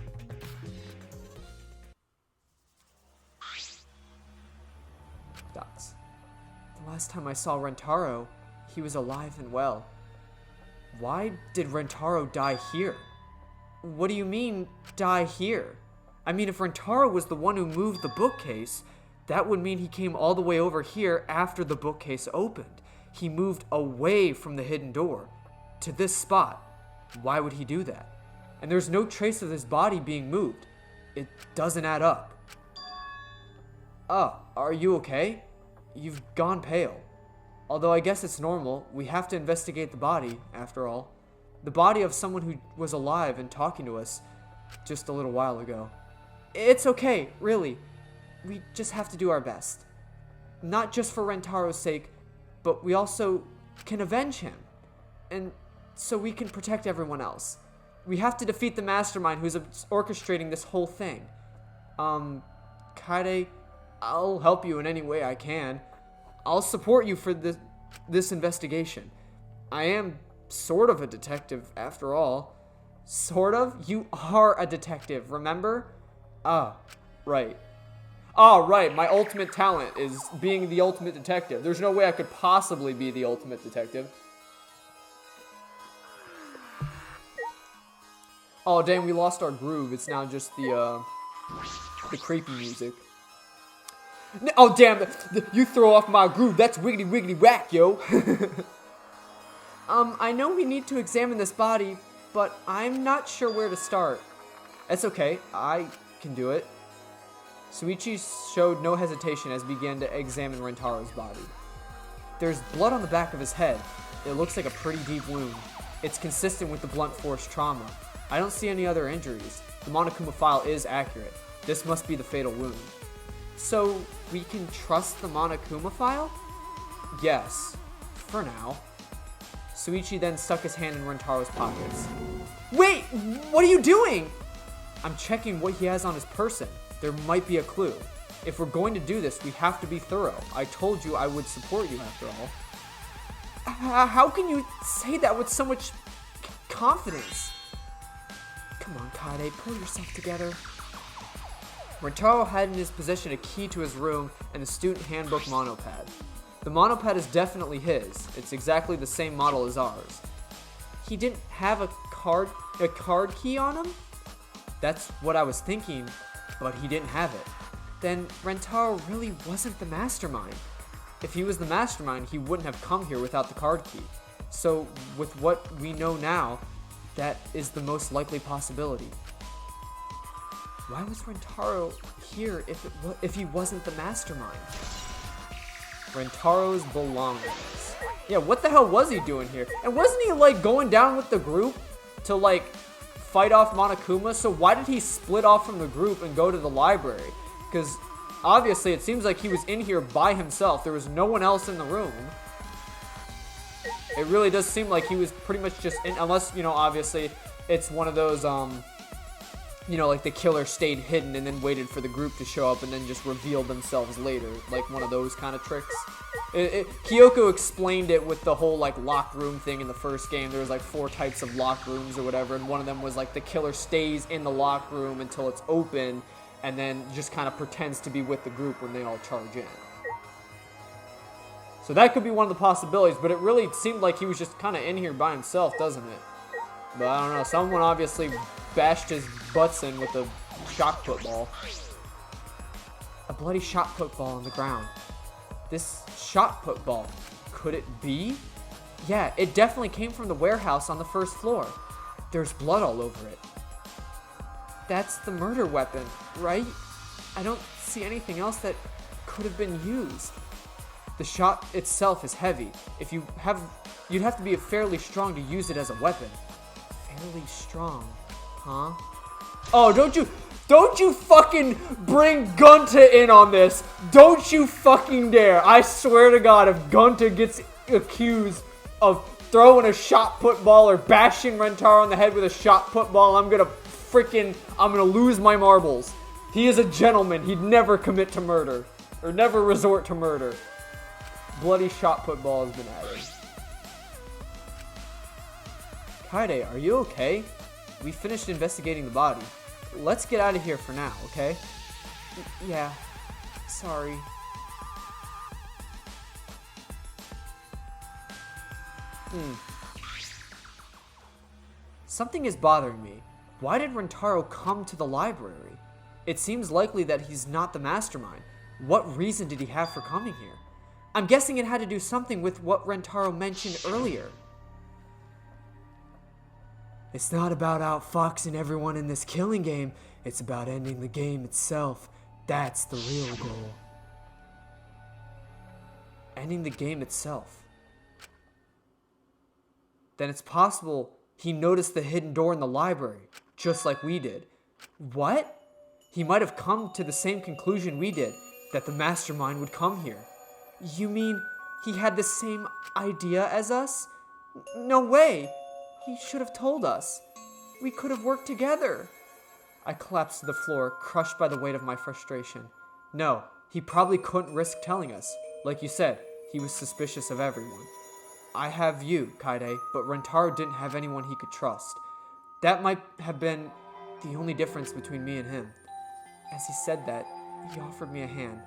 last time I saw Rentaro, he was alive and well. Why did Rentaro die here? What do you mean, die here? I mean, if Rentaro was the one who moved the bookcase, that would mean he came all the way over here after the bookcase opened. He moved away from the hidden door to this spot. Why would he do that? And there's no trace of his body being moved. It doesn't add up. Oh, are you okay? You've gone pale. Although I guess it's normal. We have to investigate the body, after all. The body of someone who was alive and talking to us just a little while ago. It's okay, really. We just have to do our best. Not just for Rentaro's sake, but we also can avenge him. And so we can protect everyone else. We have to defeat the mastermind who's orchestrating this whole thing. Kaede, I'll help you in any way I can. I'll support you for this investigation. I am sort of a detective, after all. Sort of? You are a detective, remember? Right. Right, my ultimate talent is being the ultimate detective. There's no way I could possibly be the ultimate detective. Oh, dang, we lost our groove. It's now just the creepy music. Oh, damn, you throw off my groove. That's wiggity wiggity whack, yo. I know we need to examine this body, but I'm not sure where to start. It's okay, I can do it. Suichi showed no hesitation as he began to examine Rentaro's body. There's blood on the back of his head. It looks like a pretty deep wound. It's consistent with the blunt force trauma. I don't see any other injuries. The Monokuma file is accurate. This must be the fatal wound. So, we can trust the Monokuma file? Yes, for now. Suichi then stuck his hand in Rentaro's pockets. Wait, what are you doing? I'm checking what he has on his person. There might be a clue. If we're going to do this, we have to be thorough. I told you I would support you after all. How can you say that with so much confidence? Come on, Kaede, pull yourself together. Rentaro had in his possession a key to his room and the student handbook monopad. The monopad is definitely his. It's exactly the same model as ours. He didn't have a card key on him? That's what I was thinking, but he didn't have it. Then Rentaro really wasn't the mastermind. If he was the mastermind, he wouldn't have come here without the card key. So, with what we know now, that is the most likely possibility. Why was Rentaro here if he wasn't the mastermind? Rentaro's belongings. Yeah, what the hell was he doing here? And wasn't he, like, going down with the group to, like, fight off Monokuma? So why did he split off from the group and go to the library? Because obviously it seems like he was in here by himself. There was no one else in the room. It really does seem like he was pretty much just in, unless, you know, obviously it's one of those, you know, like the killer stayed hidden and then waited for the group to show up and then just revealed themselves later. Like one of those kind of tricks. Kyoko explained it with the whole, like, locked room thing in the first game. There was, like, 4 types of locked rooms or whatever, and one of them was, like, the killer stays in the locked room until it's open, and then just kind of pretends to be with the group when they all charge in. So that could be one of the possibilities, but it really seemed like he was just kind of in here by himself, doesn't it? But I don't know, someone obviously bashed his butts in with a shot put ball. A bloody shot put ball on the ground. This shot put ball, could it be? Yeah, it definitely came from the warehouse on the first floor. There's blood all over it. That's the murder weapon, right? I don't see anything else that could have been used. The shot itself is heavy. You'd have to be fairly strong to use it as a weapon. Fairly strong, huh? Oh, don't you fucking bring Gunta in on this. Don't you fucking dare. I swear to God, if Gunta gets accused of throwing a shot put ball or bashing Rentaro on the head with a shot put ball, I'm gonna lose my marbles. He is a gentleman. He'd never commit to murder. Or never resort to murder. Bloody shot put ball has been added. Kaede, are you okay? We finished investigating the body. Let's get out of here for now, okay? Yeah, sorry. Something is bothering me. Why did Rentaro come to the library? It seems likely that he's not the mastermind. What reason did he have for coming here? I'm guessing it had to do something with what Rentaro mentioned earlier. It's not about outfoxing everyone in this killing game. It's about ending the game itself. That's the real goal. Ending the game itself. Then it's possible he noticed the hidden door in the library, just like we did. What? He might have come to the same conclusion we did, that the mastermind would come here. You mean he had the same idea as us? No way! He should have told us. We could have worked together. I collapsed to the floor, crushed by the weight of my frustration. No, he probably couldn't risk telling us. Like you said, he was suspicious of everyone. I have you, Kaide, but Rentaro didn't have anyone he could trust. That might have been the only difference between me and him. As he said that, he offered me a hand.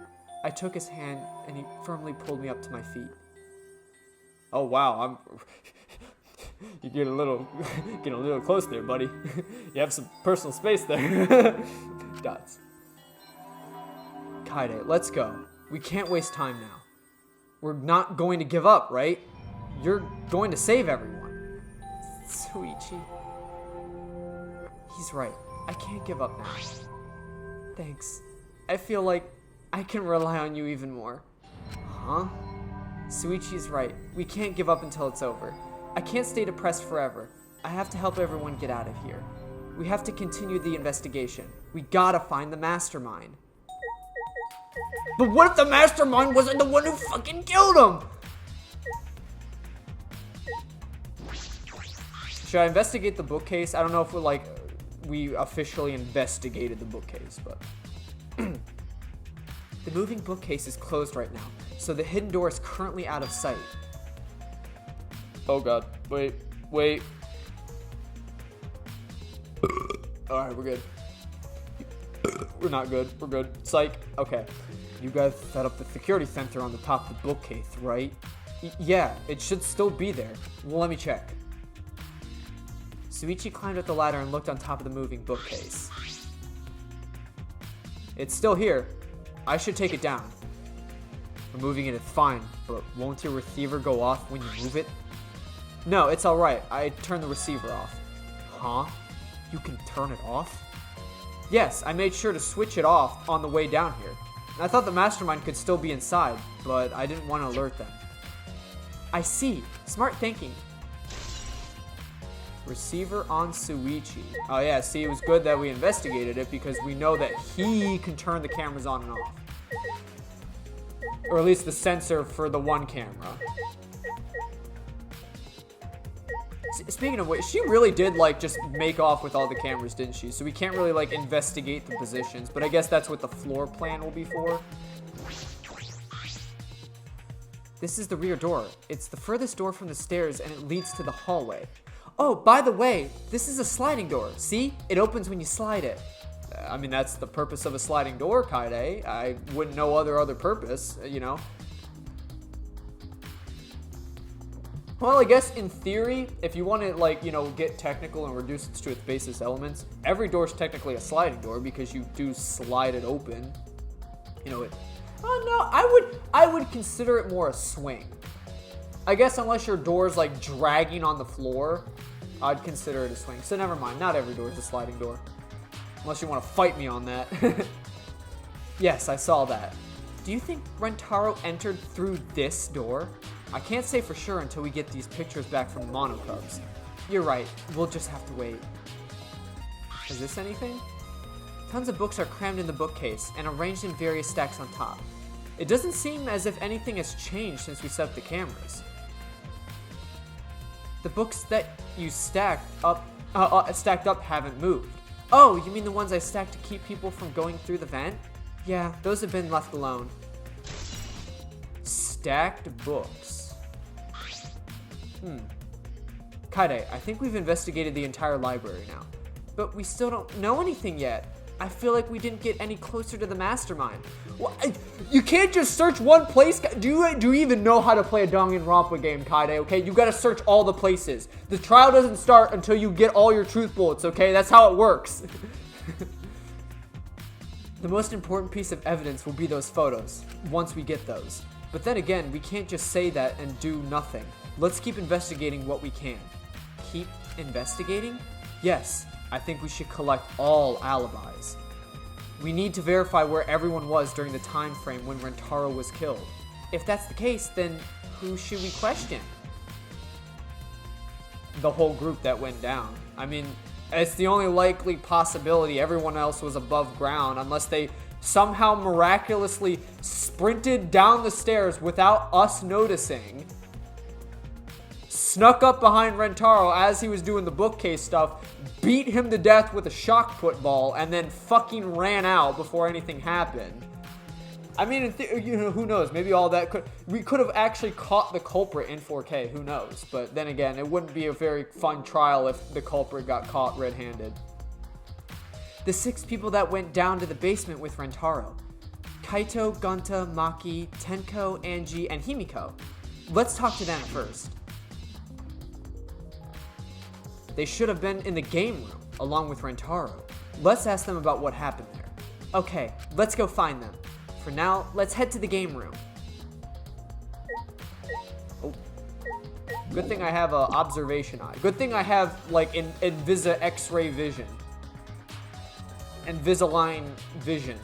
I took his hand, and he firmly pulled me up to my feet. Oh wow, you get a little close there, buddy. You have some personal space there. Dots. Kaide, let's go. We can't waste time now. We're not going to give up, right? You're going to save everyone. Suichi. He's right. I can't give up now. Thanks. I feel like I can rely on you even more. Huh? Suichi's right. We can't give up until it's over. I can't stay depressed forever. I have to help everyone get out of here. We have to continue the investigation. We gotta find the mastermind. But what if the mastermind wasn't the one who fucking killed him? Should I investigate the bookcase? I don't know if we officially investigated the bookcase, but the moving bookcase is closed right now, so the hidden door is currently out of sight. Oh god, wait. Alright, we're good. We're not good, we're good. Psych. Okay. You guys set up the security sensor on the top of the bookcase, right? Yeah, it should still be there. Well, let me check. Suichi climbed up the ladder and looked on top of the moving bookcase. It's still here. I should take it down. Removing it is fine, but won't your receiver go off when you move it? No, it's alright. I turned the receiver off. Huh? You can turn it off? Yes, I made sure to switch it off on the way down here. I thought the mastermind could still be inside, but I didn't want to alert them. I see. Smart thinking. Receiver on Suichi. Oh yeah, see, it was good that we investigated it because we know that he can turn the cameras on and off. Or at least the sensor for the one camera. Speaking of which, she really did just make off with all the cameras, didn't she? So we can't really investigate the positions, but I guess that's what the floor plan will be for. This is the rear door. It's the furthest door from the stairs and it leads to the hallway. Oh, by the way, this is a sliding door. See? It opens when you slide it. I mean, that's the purpose of a sliding door, Kaide. I wouldn't know other purpose, you know. Well, I guess in theory, if you want to, get technical and reduce it to its basis elements, every door is technically a sliding door because you do slide it open. Oh no, I would consider it more a swing. I guess unless your door's dragging on the floor, I'd consider it a swing. So never mind, not every door is a sliding door. Unless you want to fight me on that. Yes, I saw that. Do you think Rentaro entered through this door? I can't say for sure until we get these pictures back from the Monocubs. You're right, we'll just have to wait. Is this anything? Tons of books are crammed in the bookcase and arranged in various stacks on top. It doesn't seem as if anything has changed since we set up the cameras. The books that you stacked up haven't moved. Oh, you mean the ones I stacked to keep people from going through the vent? Yeah, those have been left alone. Stacked books. Kaide, I think we've investigated the entire library now. But we still don't know anything yet. I feel like we didn't get any closer to the mastermind. Well, you can't just search one place. Do you even know how to play a Danganronpa game, Kaide, okay? You gotta search all the places. The trial doesn't start until you get all your truth bullets, okay? That's how it works. The most important piece of evidence will be those photos, once we get those. But then again, we can't just say that and do nothing. Let's keep investigating what we can. Keep investigating? Yes, I think we should collect all alibis. We need to verify where everyone was during the time frame when Rentaro was killed. If that's the case, then who should we question? The whole group that went down. I mean, it's the only likely possibility. Everyone else was above ground unless they somehow miraculously sprinted down the stairs without us noticing, snuck up behind Rentaro as he was doing the bookcase stuff, beat him to death with a shock put ball, and then fucking ran out before anything happened. I mean, who knows? Maybe all that we could have actually caught the culprit in 4K. Who knows? But then again, it wouldn't be a very fun trial if the culprit got caught red-handed. The 6 people that went down to the basement with Rentaro: Kaito, Gunta, Maki, Tenko, Angie, and Himiko. Let's talk to them first. They should have been in the game room, along with Rentaro. Let's ask them about what happened there. Okay, let's go find them. For now, let's head to the game room. Oh. Good thing I have a observation eye. Good thing I have, like, Invisa X-ray vision. Invisalign vision.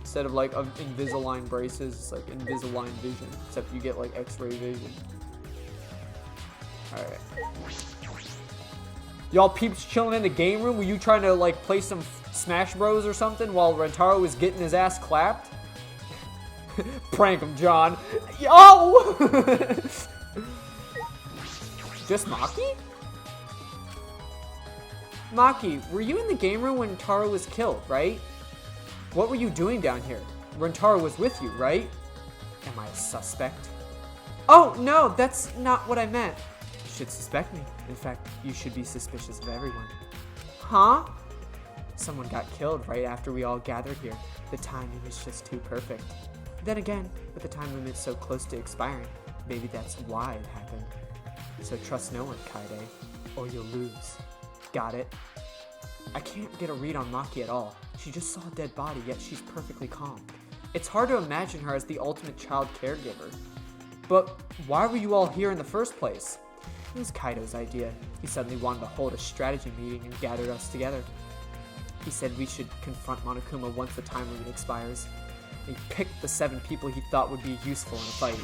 Instead of, like, Invisalign braces, it's like Invisalign vision. Except you get, like, X-ray vision. Alright. Y'all peeps chilling in the game room? Were you trying to, like, play some Smash Bros or something while Rentaro was getting his ass clapped? Prank him, John. Yo! Just Maki? Maki, were you in the game room when Rentaro was killed, right? What were you doing down here? Rentaro was with you, right? Am I a suspect? Oh, no, that's not what I meant. You should suspect me. In fact, you should be suspicious of everyone. Huh? Someone got killed right after we all gathered here. The timing was just too perfect. Then again, with the time limit so close to expiring, maybe that's why it happened. So trust no one, Kaide, or you'll lose. Got it? I can't get a read on Maki at all. She just saw a dead body, yet she's perfectly calm. It's hard to imagine her as the ultimate child caregiver. But why were you all here in the first place? It was Kaito's idea. He suddenly wanted to hold a strategy meeting and gathered us together. He said we should confront Monokuma once the time limit expires. He picked the 7 people he thought would be useful in a fight.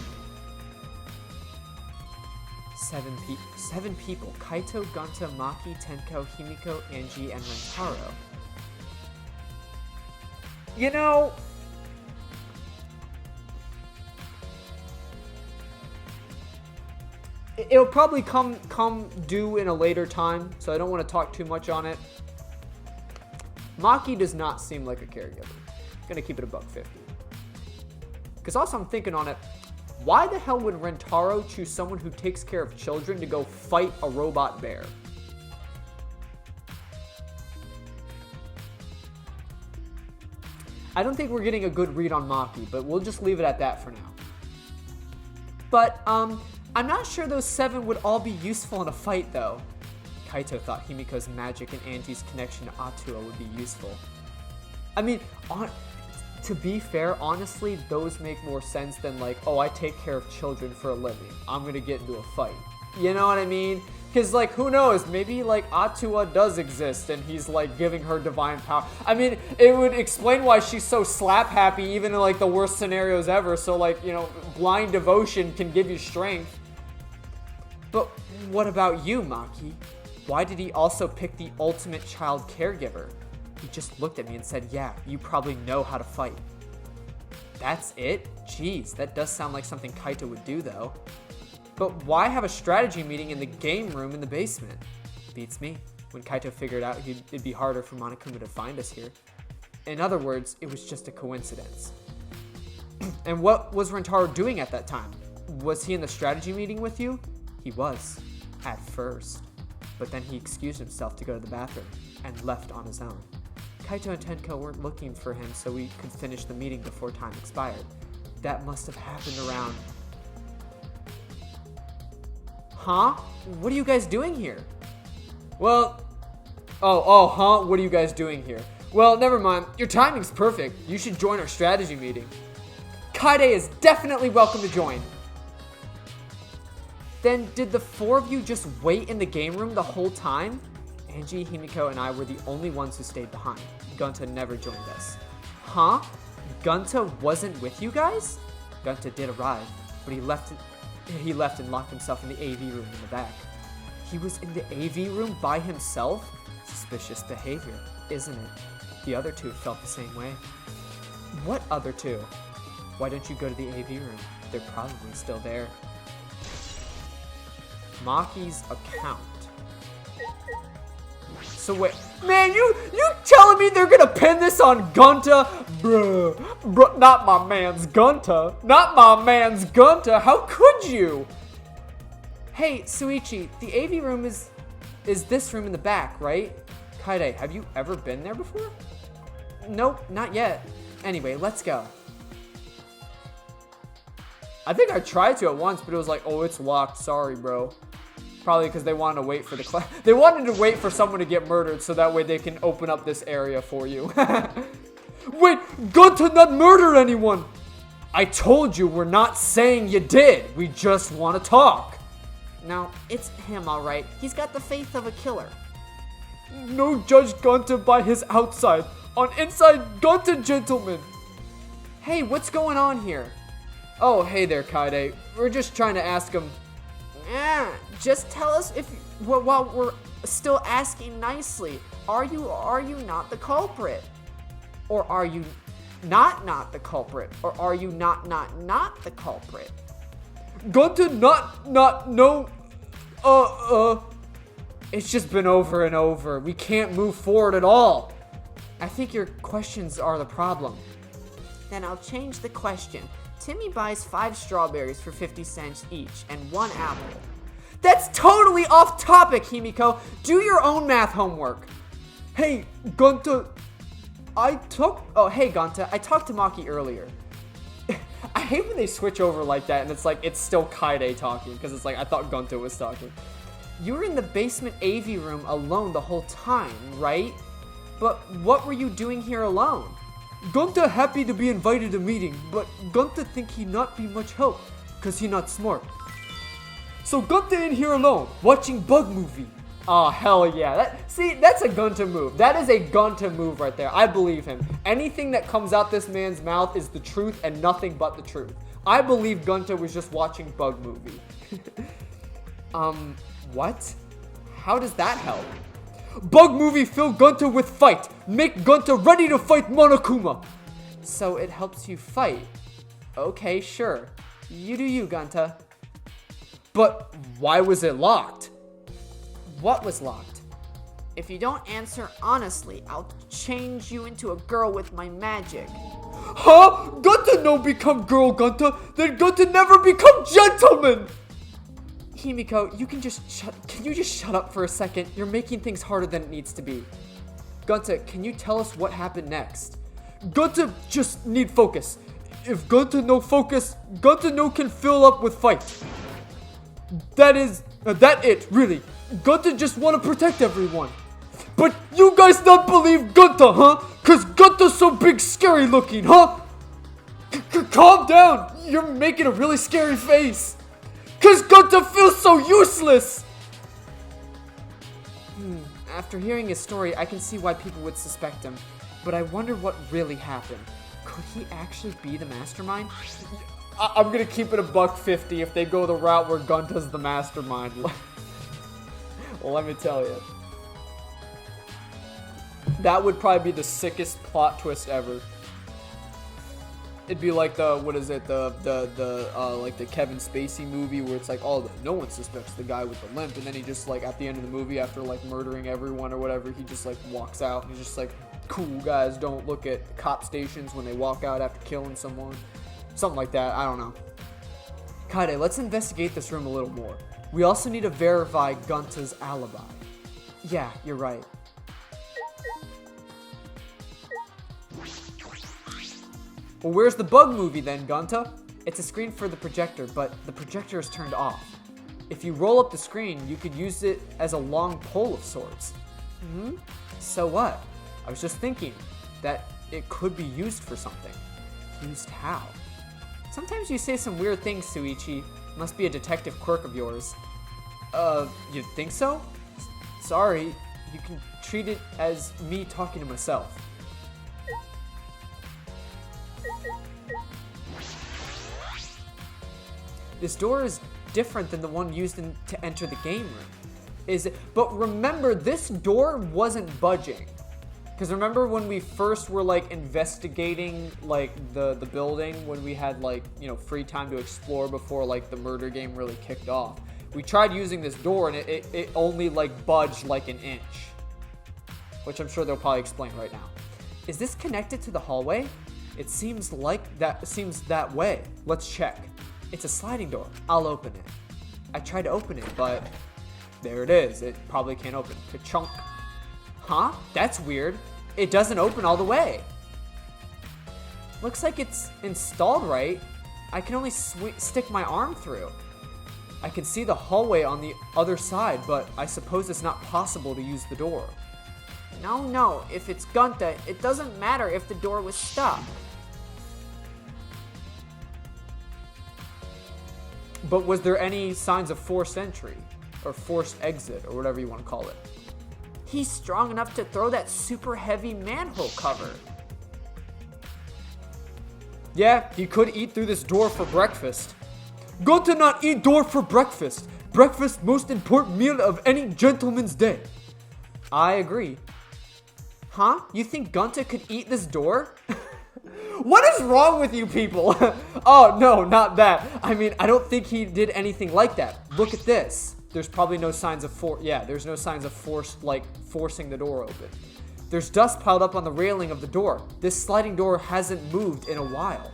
7 people. Kaito, Gunta, Maki, Tenko, Himiko, Angie, and Rentaro. You know, it'll probably come due in a later time, so I don't want to talk too much on it. Maki does not seem like a caregiver. I'm gonna keep it $1.50. Because also I'm thinking on it, why the hell would Rentaro choose someone who takes care of children to go fight a robot bear? I don't think we're getting a good read on Maki, but we'll just leave it at that for now. But, I'm not sure those 7 would all be useful in a fight, though. Kaito thought Himiko's magic and Angie's connection to Atua would be useful. I mean, to be fair, honestly, those make more sense than like, oh, I take care of children for a living. I'm gonna get into a fight. You know what I mean? Because, like, who knows? Maybe, like, Atua does exist and he's, like, giving her divine power. I mean, it would explain why she's so slap-happy even in, like, the worst scenarios ever. So, like, you know, blind devotion can give you strength. But what about you, Maki? Why did he also pick the ultimate child caregiver? He just looked at me and said, yeah, you probably know how to fight. That's it? Jeez, that does sound like something Kaito would do, though. But why have a strategy meeting in the game room in the basement? Beats me. When Kaito figured out it'd be harder for Monokuma to find us here. In other words, it was just a coincidence. And what was Rentaro doing at that time? Was he in the strategy meeting with you? He was, at first. But then he excused himself to go to the bathroom. and left on his own. Kaito and Tenko weren't looking for him so we could finish the meeting before time expired. That must have happened around... Huh? What are you guys doing here? Well... Huh? What are you guys doing here? Well, never mind. Your timing's perfect. You should join our strategy meeting. Kaide is definitely welcome to join. Then did the four of you just wait in the game room the whole time? Angie, Himiko, and I were the only ones who stayed behind. Gunta never joined us. Huh? Gunta wasn't with you guys? Gunta did arrive, but he left and locked himself in the AV room in the back. He was in the AV room by himself? Suspicious behavior, isn't it? The other two felt the same way. What other two? Why don't you go to the AV room? They're probably still there. Maki's account. So wait, man, you telling me they're gonna pin this on Gunta? Bruh, not my man's Gunta. Not my man's Gunta. How could you? Hey, Suichi, the AV room is this room in the back, right? Kaide, have you ever been there before? Nope, not yet. Anyway, let's go. I think I tried to at once, but it was like, oh, it's locked. Sorry, bro. Probably because they wanted to wait for the class. They wanted to wait for someone to get murdered so that way they can open up this area for you. Wait, Gunta not murder anyone. I told you we're not saying you did. We just want to talk. No, it's him, all right. He's got the faith of a killer. No judge Gunta by his outside. On inside, Gunta gentleman. Hey, what's going on here? Oh, hey there, Kaide. We're just trying to ask him. Just tell us if while we're still asking nicely. Are you not the culprit? Or are you not the culprit? Or are you not the culprit? Gunta no. It's just been over and over. We can't move forward at all. I think your questions are the problem. Then I'll change the question. Timmy buys 5 strawberries for 50 cents each and 1 apple. That's totally off topic, Himiko. Do your own math homework. Hey, Gunta. Hey, Gunta. I talked to Maki earlier. I hate when they switch over like that and it's like, it's still Kaide talking because it's like, I thought Gunta was talking. You were in the basement AV room alone the whole time, right? But what were you doing here alone? Gunta happy to be invited to meeting, but Gunta think he not be much help, cause he not smart. So Gunta in here alone, watching bug movie. Oh, hell yeah. That's a Gunta move. That is a Gunta move right there. I believe him. Anything that comes out this man's mouth is the truth and nothing but the truth. I believe Gunta was just watching bug movie. What? How does that help? Bug movie fill Gunta with fight. Make Gunta ready to fight Monokuma. So it helps you fight. Okay, sure. You do you, Gunta. But why was it locked? What was locked? If you don't answer honestly, I'll change you into a girl with my magic. Huh? Gunta no become girl, Gunta. Then Gunta never become gentleman. Himiko, can you just shut up for a second? You're making things harder than it needs to be. Gunta, can you tell us what happened next? Gunta just need focus. If Gunta no focus, Gunta no can fill up with fight. That it, really. Gunta just want to protect everyone. But you guys not believe Gunta, huh? Cause Gunta's so big scary looking, huh? Calm down. You're making a really scary face. Cause Gunta feels so useless! After hearing his story, I can see why people would suspect him. But I wonder what really happened. Could he actually be the mastermind? I'm gonna keep it $1.50 if they go the route where Gunta's the mastermind. Well, let me tell you. That would probably be the sickest plot twist ever. It'd be like like the Kevin Spacey movie where it's like, oh, no one suspects the guy with the limp, and then he just like at the end of the movie after like murdering everyone or whatever, he just like walks out and he's just like, cool guys don't look at cop stations when they walk out after killing someone. Something like that, I don't know. Kaide, let's investigate this room a little more. We also need to verify Gunta's alibi. Yeah, you're right. Well, where's the bug movie then, Gunta? It's a screen for the projector, but the projector is turned off. If you roll up the screen, you could use it as a long pole of sorts. So what? I was just thinking that it could be used for something. Used how? Sometimes you say some weird things, Suichi. Must be a detective quirk of yours. You think so? Sorry, you can treat it as me talking to myself. This door is different than the one used to enter the game room. Is it? But remember, this door wasn't budging. Because remember when we first were like investigating like the building, when we had like, you know, free time to explore before like the murder game really kicked off. We tried using this door and it only like budged like an inch. Which I'm sure they'll probably explain right now. Is this connected to the hallway? It seems that way. Let's check. It's a sliding door. I'll open it. I tried to open it, but there it is. It probably can't open. Ka-chunk. Huh? That's weird. It doesn't open all the way. Looks like it's installed right. I can only stick my arm through. I can see the hallway on the other side, but I suppose it's not possible to use the door. No. If it's Gunta, it doesn't matter if the door was stuck. But was there any signs of forced entry? Or forced exit, or whatever you want to call it? He's strong enough to throw that super heavy manhole cover. Yeah, he could eat through this door for breakfast. Go to not eat door for breakfast. Breakfast most important meal of any gentleman's day. I agree. Huh? You think Gunta could eat this door? What is wrong with you people? Oh, no, not that. I mean, I don't think he did anything like that. Look at this. There's probably no signs of there's no signs of forcing the door open. There's dust piled up on the railing of the door. This sliding door hasn't moved in a while.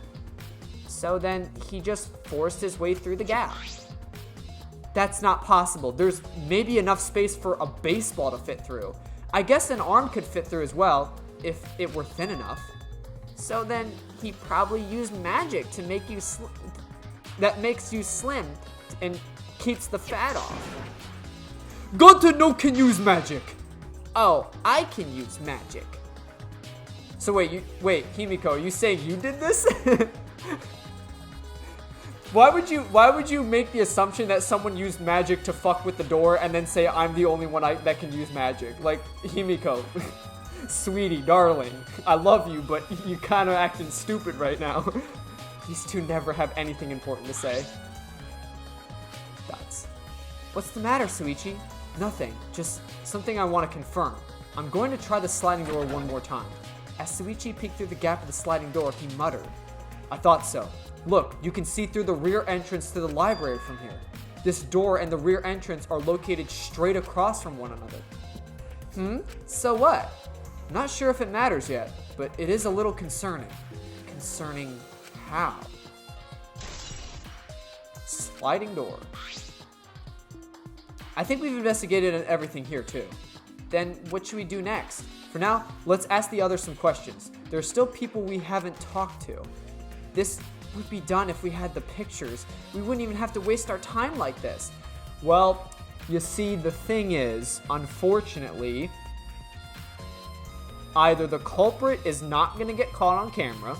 So then he just forced his way through the gap. That's not possible. There's maybe enough space for a baseball to fit through. I guess an arm could fit through as well, if it were thin enough. So then he probably used magic to make you that makes you slim and keeps the fat off. Gunta no can use magic. Oh, I can use magic. So wait, Himiko, are you saying you did this? Why would you make the assumption that someone used magic to fuck with the door and then say I'm the only one that can use magic? Like, Himiko, sweetie, darling, I love you, but you kind of acting stupid right now. These two never have anything important to say. That's... What's the matter, Suichi? Nothing, just something I want to confirm. I'm going to try the sliding door one more time. As Suichi peeked through the gap of the sliding door, he muttered, I thought so. Look, you can see through the rear entrance to the library from here. This door and the rear entrance are located straight across from one another. So what? I'm not sure if it matters yet, but it is a little concerning. Concerning how? Sliding door. I think we've investigated everything here too. Then what should we do next? For now, let's ask the others some questions. There are still people we haven't talked to. This would be done if we had the pictures. We wouldn't even have to waste our time like this. Well, you see, the thing is, unfortunately, either the culprit is not going to get caught on camera,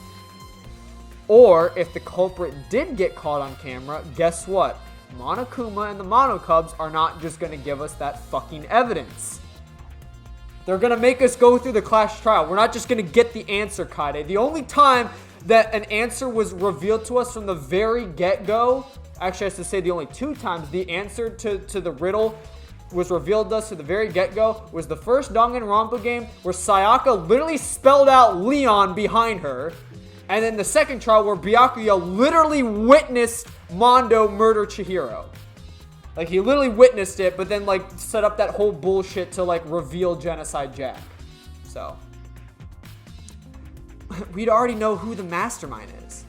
or if the culprit did get caught on camera, guess what? Monokuma and the Monocubs are not just going to give us that fucking evidence. They're going to make us go through the Clash trial. We're not just going to get the answer, Kaide. The only time that an answer was revealed to us from the very get-go, actually I have to say the only two times the answer to the riddle was revealed to us to the very get-go was the first Danganronpa game where Sayaka literally spelled out Leon behind her, and then the second trial where Byakuya literally witnessed Mondo murder Chihiro. Like, he literally witnessed it, but then, like, set up that whole bullshit to, like, reveal Genocide Jack. So... we'd already know who the mastermind is.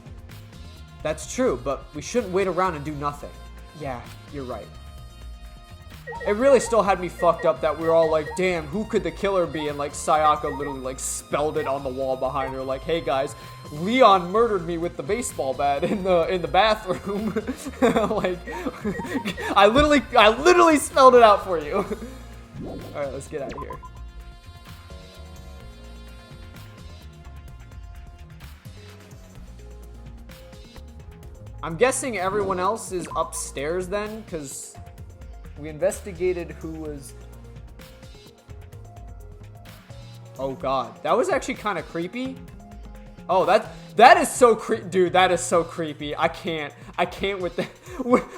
That's true, but we shouldn't wait around and do nothing. Yeah, you're right. It really still had me fucked up that we were all like, damn, who could the killer be? And like Sayaka literally like spelled it on the wall behind her, like, hey guys, Leon murdered me with the baseball bat in the bathroom. Like, I literally spelled it out for you. All right, let's get out of here. I'm guessing everyone else is upstairs then, because we investigated who was... Oh god, that was actually kind of creepy. Oh, that is so dude, that is so creepy. I can't with that.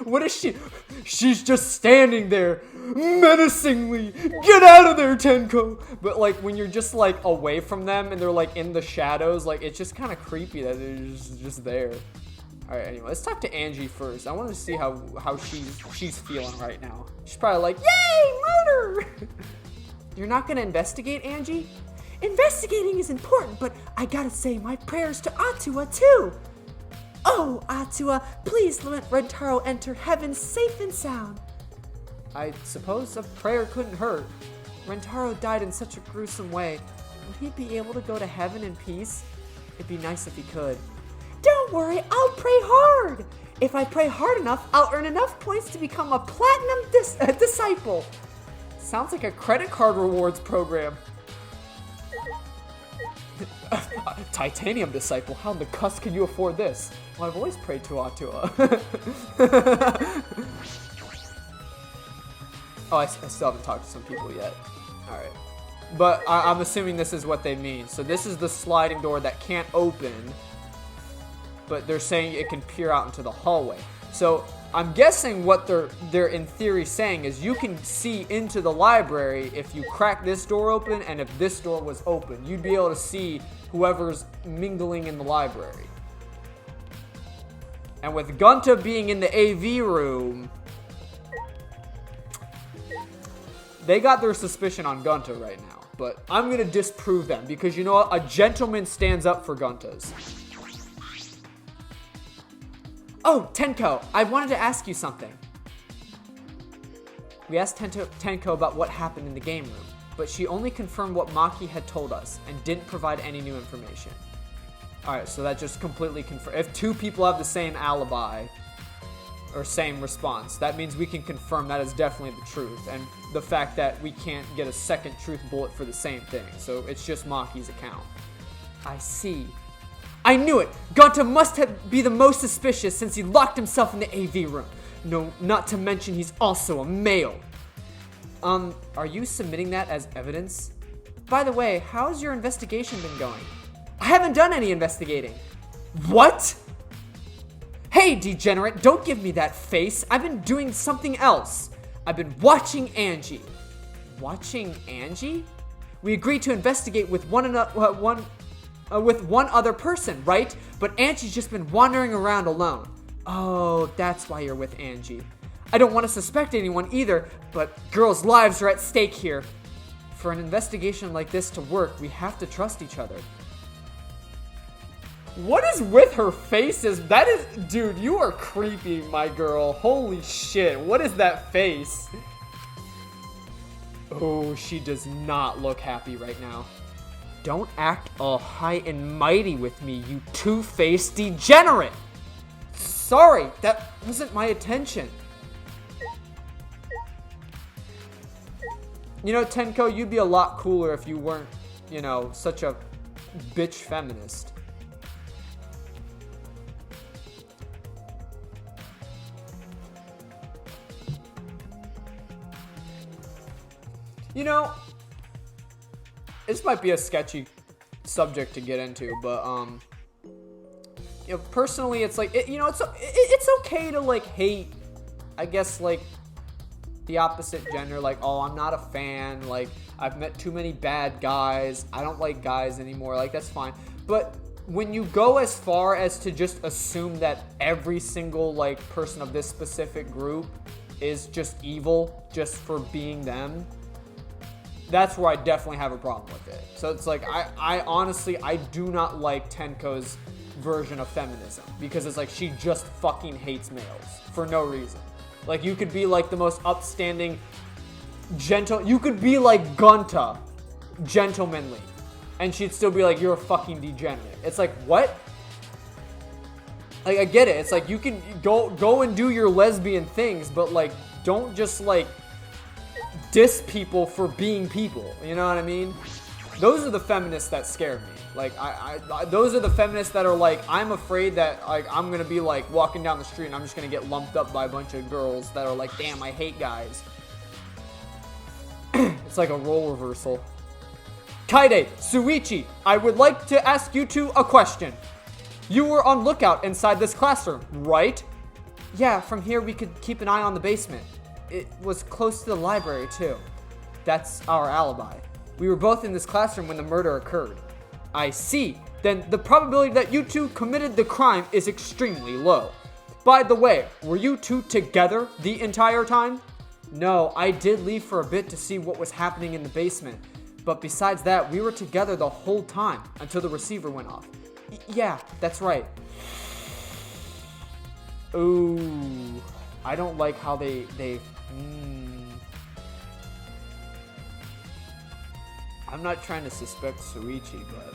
What is she? She's just standing there menacingly. Get out of there, Tenko. But like when you're just like away from them and they're like in the shadows, like it's just kind of creepy that they're just there. All right, anyway, let's talk to Angie first. I want to see how she's feeling right now. She's probably like, yay, murder! You're not gonna investigate, Angie? Investigating is important, but I gotta say my prayers to Atua too. Oh, Atua, please let Rentaro enter heaven safe and sound. I suppose a prayer couldn't hurt. Rentaro died in such a gruesome way. Would he be able to go to heaven in peace? It'd be nice if he could. Don't worry, I'll pray hard. If I pray hard enough, I'll earn enough points to become a platinum disciple. Sounds like a credit card rewards program. Titanium disciple, how in the cuss can you afford this? Well, I've always prayed to Atua. Oh, I still haven't talked to some people yet. Alright. But I'm assuming this is what they mean. So this is the sliding door that can't open, but they're saying it can peer out into the hallway. So I'm guessing what they're in theory saying is you can see into the library if you crack this door open, and if this door was open, you'd be able to see whoever's mingling in the library. And with Gunta being in the AV room, they got their suspicion on Gunta right now. But I'm gonna disprove them because you know what? A gentleman stands up for Guntas. Oh, Tenko, I wanted to ask you something. We asked Tenko about what happened in the game room, but she only confirmed what Maki had told us and didn't provide any new information. Alright, so that just completely confirms. If two people have the same alibi, or same response, that means we can confirm that is definitely the truth, and the fact that we can't get a second truth bullet for the same thing, so it's just Maki's account. I see. I knew it! Gonta must be the most suspicious since he locked himself in the AV room. No, not to mention he's also a male. Are you submitting that as evidence? By the way, how's your investigation been going? I haven't done any investigating. What? Hey, degenerate, don't give me that face. I've been doing something else. I've been watching Angie. Watching Angie? We agreed to investigate with one other person, right? But Angie's just been wandering around alone. Oh, that's why you're with Angie. I don't want to suspect anyone either, but girls' lives are at stake here. For an investigation like this to work, we have to trust each other. What is with her faces? That is, dude, you are creepy, my girl. Holy shit, what is that face? Oh, she does not look happy right now. Don't act all high and mighty with me, you two-faced degenerate! Sorry, that wasn't my intention. You know, Tenko, you'd be a lot cooler if you weren't, you know, such a bitch feminist. You know, this might be a sketchy subject to get into, but you know, personally, it's like it's okay to like hate, I guess, like the opposite gender. Like, oh, I'm not a fan. Like, I've met too many bad guys. I don't like guys anymore. Like, that's fine. But when you go as far as to just assume that every single like person of this specific group is just evil just for being them, that's where I definitely have a problem with it. So it's like, I honestly, I do not like Tenko's version of feminism, because it's like she just fucking hates males for no reason. Like, you could be, like, the most upstanding, gentle... You could be, like, Gunta, gentlemanly. And she'd still be like, you're a fucking degenerate. It's like, what? Like, I get it. It's like, you can go and do your lesbian things, but, like, don't just, like, diss people for being people. You know what I mean? Those are the feminists that scare me. Like, those are the feminists that are like, I'm afraid that, like, I'm gonna be, like, walking down the street and I'm just gonna get lumped up by a bunch of girls that are like, damn, I hate guys. It's like a role reversal. Kaide, Suichi, I would like to ask you two a question. You were on lookout inside this classroom, right? Yeah, from here we could keep an eye on the basement. It was close to the library, too. That's our alibi. We were both in this classroom when the murder occurred. I see. Then the probability that you two committed the crime is extremely low. By the way, were you two together the entire time? No, I did leave for a bit to see what was happening in the basement. But besides that, we were together the whole time until the receiver went off. Yeah, that's right. Ooh, I don't like how they I'm not trying to suspect Suichi, but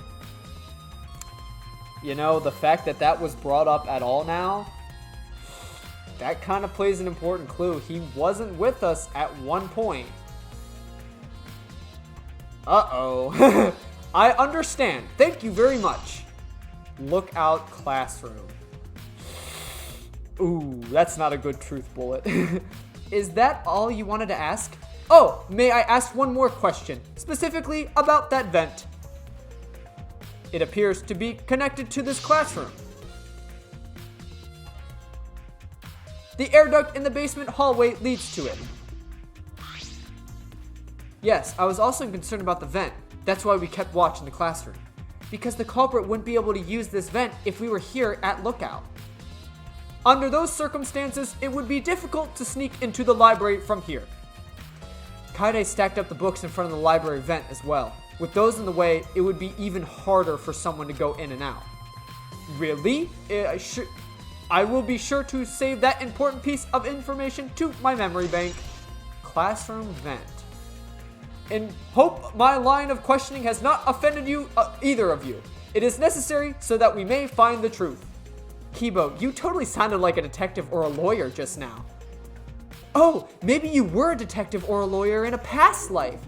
you know, the fact that that was brought up at all now, that kind of plays an important clue. He wasn't with us at one point. Uh-oh. I understand. Thank you very much. Lookout classroom. Ooh, that's not a good truth bullet. Is that all you wanted to ask? Oh, may I ask one more question, specifically about that vent? It appears to be connected to this classroom. The air duct in the basement hallway leads to it. Yes, I was also concerned about the vent. That's why we kept watch in the classroom. Because the culprit wouldn't be able to use this vent if we were here at lookout. Under those circumstances, it would be difficult to sneak into the library from here. Kaide stacked up the books in front of the library vent as well. With those in the way, it would be even harder for someone to go in and out. Really? I will be sure to save that important piece of information to my memory bank. Classroom vent. In hope my line of questioning has not offended you, either of you. It is necessary so that we may find the truth. Kibo, you totally sounded like a detective or a lawyer just now. Oh, maybe you were a detective or a lawyer in a past life.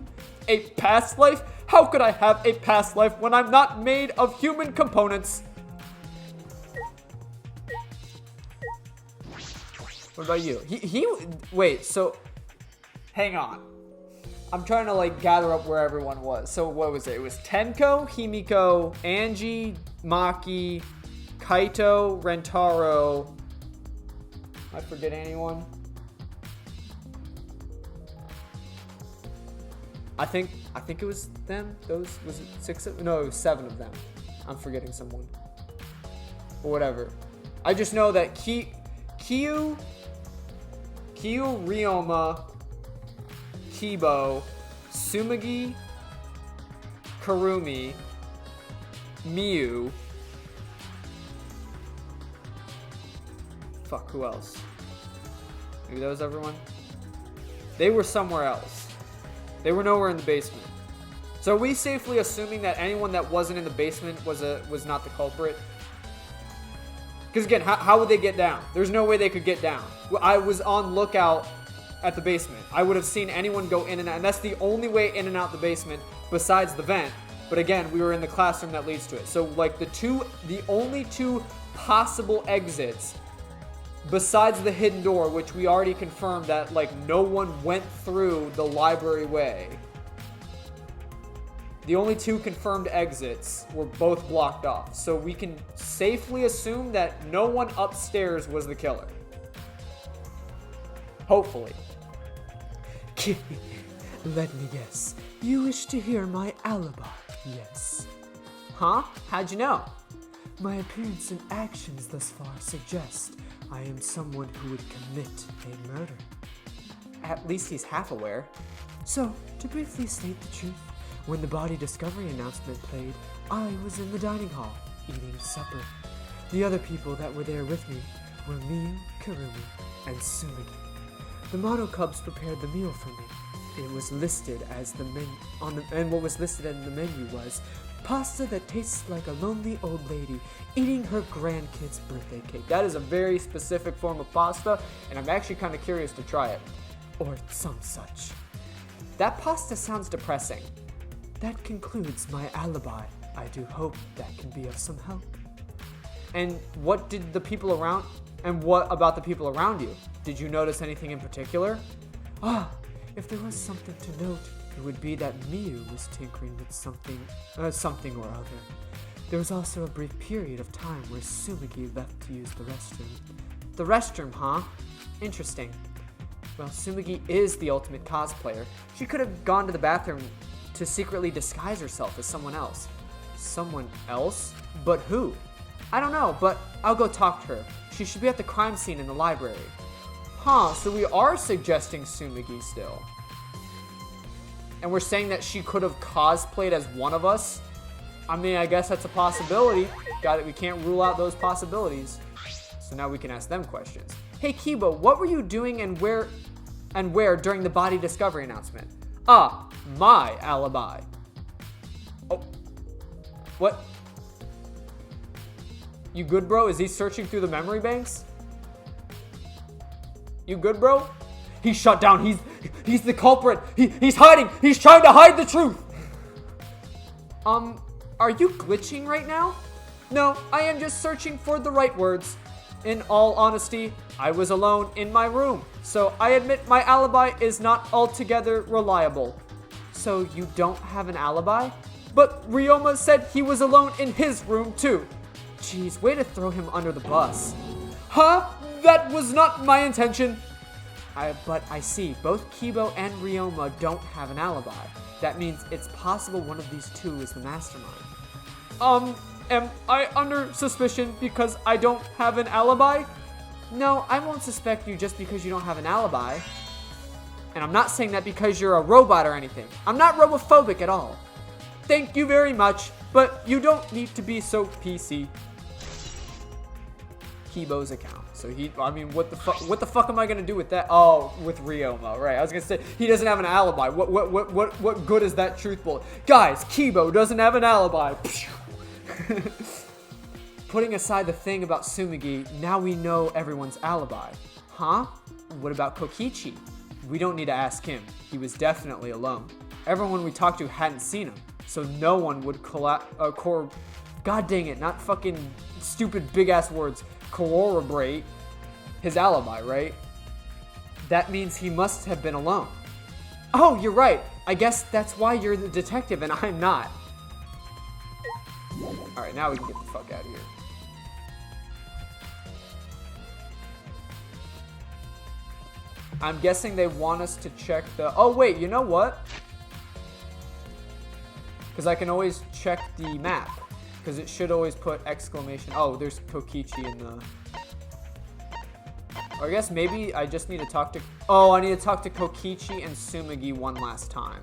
A past life? How could I have a past life when I'm not made of human components? What about you? Wait, so, hang on. I'm trying to, like, gather up where everyone was. So, what was it? It was Tenko, Himiko, Angie, Maki, Kaito, Rentaro. Am I forgetting anyone? I think it was them. Was it 6 of, no, it was 7 of them. I'm forgetting someone. Or whatever. I just know that Kyu, Ryoma, Kibo, Sumagi, Karumi, Miyu. Fuck, who else? Maybe that was everyone? They were somewhere else. They were nowhere in the basement. So are we safely assuming that anyone that wasn't in the basement was not the culprit? Because again, how would they get down? There's no way they could get down. I was on lookout at the basement. I would have seen anyone go in and out, and that's the only way in and out the basement besides the vent. But again, we were in the classroom that leads to it. So like the only two possible exits besides the hidden door, which we already confirmed that like no one went through the library way. The only two confirmed exits were both blocked off. So we can safely assume that no one upstairs was the killer. Hopefully. Let me guess. You wish to hear my alibi, yes? Huh? How'd you know? My appearance and actions thus far suggest I am someone who would commit a murder. At least he's half aware. So, to briefly state the truth, when the body discovery announcement played, I was in the dining hall, eating supper. The other people that were there with me were Miyu, Karumi, and Sumagi. The Mono Cubs prepared the meal for me. It was listed as and what was listed in the menu was pasta that tastes like a lonely old lady eating her grandkid's birthday cake. That is a very specific form of pasta, and I'm actually kind of curious to try it. Or some such. That pasta sounds depressing. That concludes my alibi. I do hope that can be of some help. And what about the people around you? Did you notice anything in particular? If there was something to note, it would be that Miu was tinkering with something or other. There was also a brief period of time where Sumigi left to use the restroom. The restroom, huh? Interesting. Well, Sumigi is the ultimate cosplayer. She could have gone to the bathroom to secretly disguise herself as someone else. Someone else? But who? I don't know, but I'll go talk to her. She should be at the crime scene in the library. So we are suggesting Sumigi still. And we're saying that she could have cosplayed as one of us? I mean, I guess that's a possibility. Got it, we can't rule out those possibilities. So now we can ask them questions. Hey Kibo, what were you doing and where during the body discovery announcement? My alibi. Oh. What? You good, bro? Is he searching through the memory banks? You good, bro? He's shut down. He's the culprit. He's hiding. He's trying to hide the truth. Are you glitching right now? No, I am just searching for the right words. In all honesty, I was alone in my room, so I admit my alibi is not altogether reliable. So you don't have an alibi? But Ryoma said he was alone in his room too. Jeez, way to throw him under the bus. That was not my intention. But I see, both Kibo and Ryoma don't have an alibi. That means it's possible one of these two is the mastermind. Am I under suspicion because I don't have an alibi? No, I won't suspect you just because you don't have an alibi. And I'm not saying that because you're a robot or anything. I'm not robophobic at all. Thank you very much, but you don't need to be so PC. Kibo's account. So what the fuck am I gonna do with that? Oh, with Ryoma, right? I was gonna say he doesn't have an alibi. What good is that truth bullet? Guys, Kibo doesn't have an alibi. Putting aside the thing about Sumigi, now we know everyone's alibi. What about Kokichi? We don't need to ask him. He was definitely alone. Everyone we talked to hadn't seen him, so no one would God dang it, not fucking stupid big ass words. Corroborate his alibi, right? That means he must have been alone. Oh, you're right. I guess that's why you're the detective and I'm not. Alright, now we can get the fuck out of here. I'm guessing they want us to check the... Oh, wait, you know what? Because I can always check the map. Because it should always put exclamation... Oh, there's Kokichi in the... Or I guess maybe I just need to talk to... Oh, I need to talk to Kokichi and Sumigi one last time.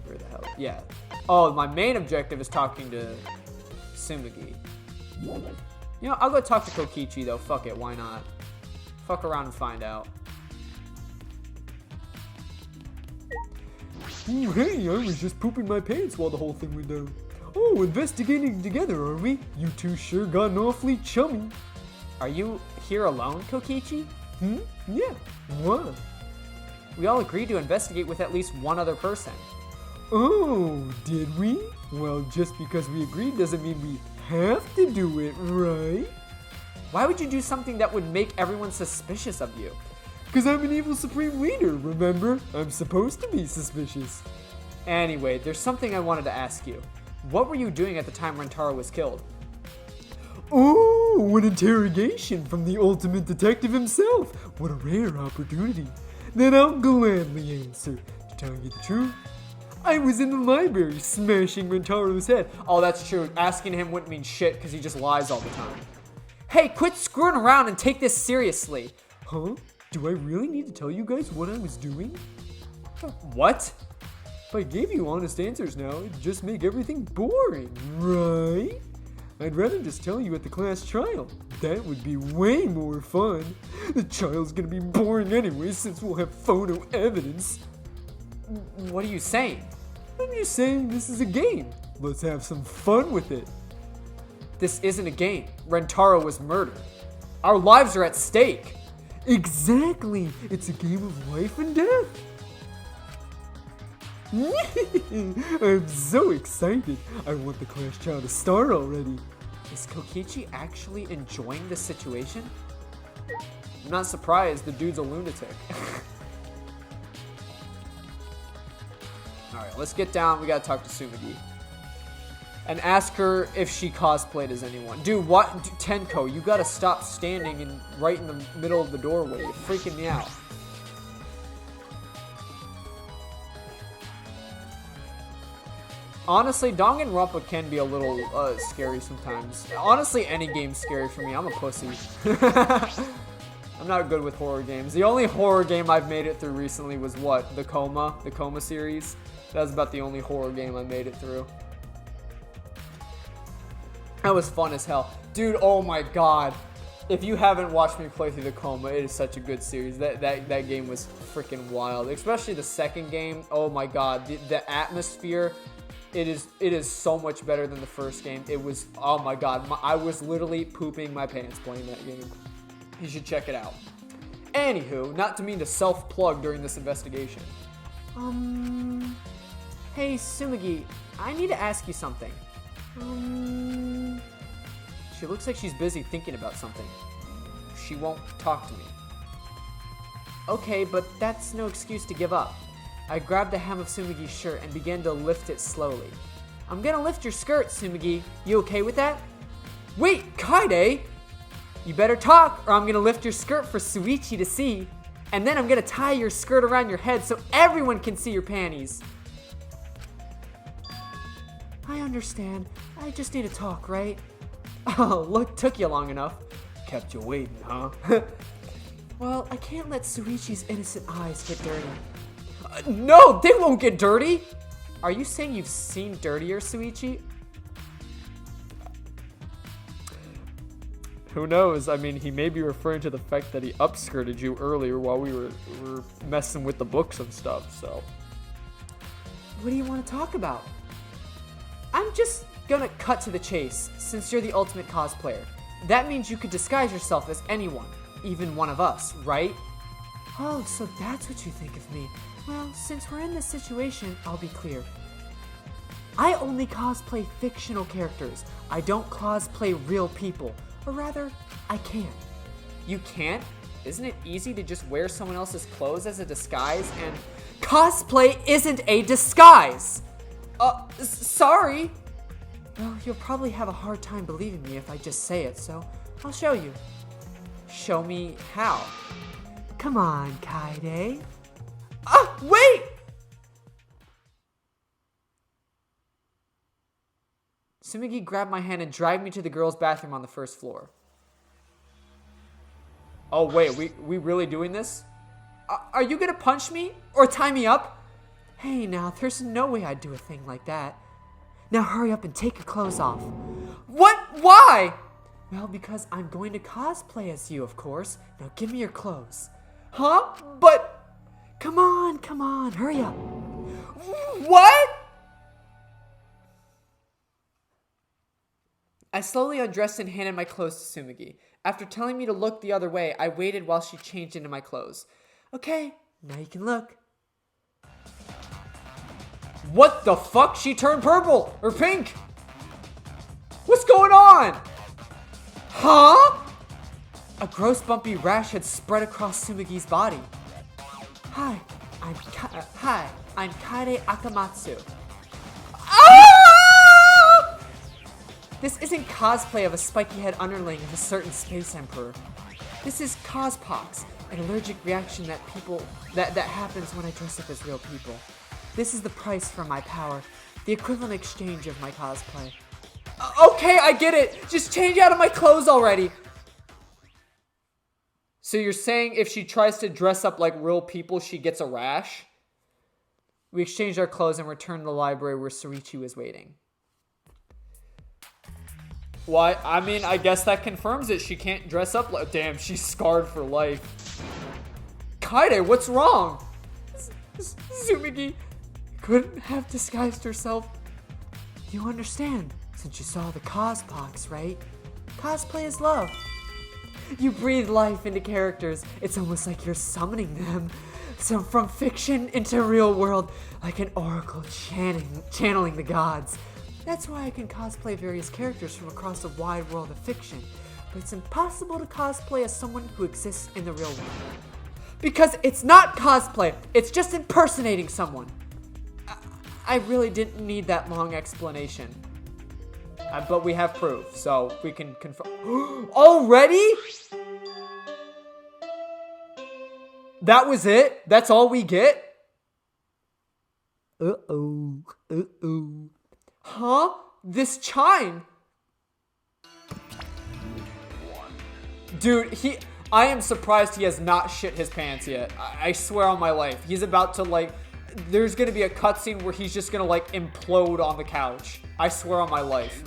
Where the hell? Yeah. Oh, my main objective is talking to Sumigi. You know, I'll go talk to Kokichi, though. Fuck it, why not? Fuck around and find out. Oh, hey, I was just pooping my pants while the whole thing went down. Oh, investigating together, are we? You two sure gotten awfully chummy. Are you here alone, Kokichi? Yeah. What? We all agreed to investigate with at least one other person. Oh, did we? Well, just because we agreed doesn't mean we have to do it, right? Why would you do something that would make everyone suspicious of you? Because I'm an evil supreme leader, remember? I'm supposed to be suspicious. Anyway, there's something I wanted to ask you. What were you doing at the time Rentaro was killed? Oh, an interrogation from the ultimate detective himself. What a rare opportunity. Then I'll gladly answer. To tell you the truth, I was in the library smashing Rentaro's head. Oh, that's true. Asking him wouldn't mean shit because he just lies all the time. Hey, quit screwing around and take this seriously. Huh? Do I really need to tell you guys what I was doing? What? If I gave you honest answers now, it'd just make everything boring, right? I'd rather just tell you at the class trial. That would be way more fun. The trial's gonna be boring anyway since we'll have photo evidence. What are you saying? I'm just saying this is a game. Let's have some fun with it. This isn't a game. Rentaro was murdered. Our lives are at stake. Exactly. It's a game of life and death. I'm so excited. I want the class trial to start already. Is Kokichi actually enjoying this situation? I'm not surprised, the dude's a lunatic. Alright, let's get down. We gotta talk to Tsumugi. And ask her if she cosplayed as anyone. Dude, what? Tenko, you gotta stop standing right in the middle of the doorway. You're freaking me out. Honestly, Danganronpa can be a little scary sometimes. Honestly, any game's scary for me. I'm a pussy. I'm not good with horror games. The only horror game I've made it through recently was what? The Coma series. That was about the only horror game I made it through. That was fun as hell. Dude, oh my god. If you haven't watched me play through the Coma, it is such a good series. That game was freaking wild. Especially the second game. Oh my god. The atmosphere, it is so much better than the first game. It was, oh my god. I was literally pooping my pants playing that game. You should check it out. Anywho, not to mean to self-plug during this investigation. Hey, Tsumugi, I need to ask you something. She looks like she's busy thinking about something. She won't talk to me. Okay, but that's no excuse to give up. I grabbed the hem of Tsumugi's shirt and began to lift it slowly. I'm gonna lift your skirt, Tsumugi. You okay with that? Wait, Kaide! You better talk, or I'm gonna lift your skirt for Suichi to see. And then I'm gonna tie your skirt around your head so everyone can see your panties. I understand. I just need to talk, right? Oh, look, took you long enough. Kept you waiting, huh? Well, I can't let Suichi's innocent eyes get dirty. No, they won't get dirty! Are you saying you've seen dirtier, Suichi? Who knows? I mean, he may be referring to the fact that he upskirted you earlier while we were messing with the books and stuff, so. What do you want to talk about? I'm just gonna cut to the chase, since you're the ultimate cosplayer. That means you could disguise yourself as anyone, even one of us, right? Oh, so that's what you think of me. Well, since we're in this situation, I'll be clear. I only cosplay fictional characters. I don't cosplay real people. Or rather, I can't. You can't? Isn't it easy to just wear someone else's clothes as a disguise and... Cosplay isn't a disguise! Sorry. Well, you'll probably have a hard time believing me if I just say it, so I'll show you. Show me how. Come on, Kaide. Wait! Tsumugi grabbed my hand and dragged me to the girls' bathroom on the first floor. Oh, wait, we really doing this? Are you gonna punch me? Or tie me up? Hey, now, there's no way I'd do a thing like that. Now hurry up and take your clothes off. What? Why? Well, because I'm going to cosplay as you, of course. Now give me your clothes. Huh? But... Come on, hurry up. What? I slowly undressed and handed my clothes to Tsumugi. After telling me to look the other way, I waited while she changed into my clothes. Okay, now you can look. What the fuck? She turned purple! Or pink! What's going on? Huh? A gross bumpy rash had spread across Tsumugi's body. Hi, I'm Kaide Akamatsu. Ah! This isn't cosplay of a spiky head underling of a certain space emperor. This is cospox, an allergic reaction that happens when I dress up as real people. This is the price for my power, the equivalent exchange of my cosplay. Okay, I get it. Just change out of my clothes already. So you're saying if she tries to dress up like real people, she gets a rash? We exchanged our clothes and returned to the library where Suichi was waiting. Why? I mean, I guess that confirms it. She can't dress up like... Damn, she's scarred for life. Kaede, what's wrong? Tsumigi couldn't have disguised herself. You understand, since you saw the cospox, right? Cosplay is love. You breathe life into characters. It's almost like you're summoning them. So from fiction into real world, like an oracle channeling the gods. That's why I can cosplay various characters from across the wide world of fiction. But it's impossible to cosplay as someone who exists in the real world. Because it's not cosplay, it's just impersonating someone. I really didn't need that long explanation. But we have proof, so we can confirm. Already? That was it? That's all we get? Uh-oh. Uh-oh. Huh? This chime? Dude, I am surprised he has not shit his pants yet. I swear on my life. He's about to, like... There's gonna be a cutscene where he's just gonna, like, implode on the couch. I swear on my life.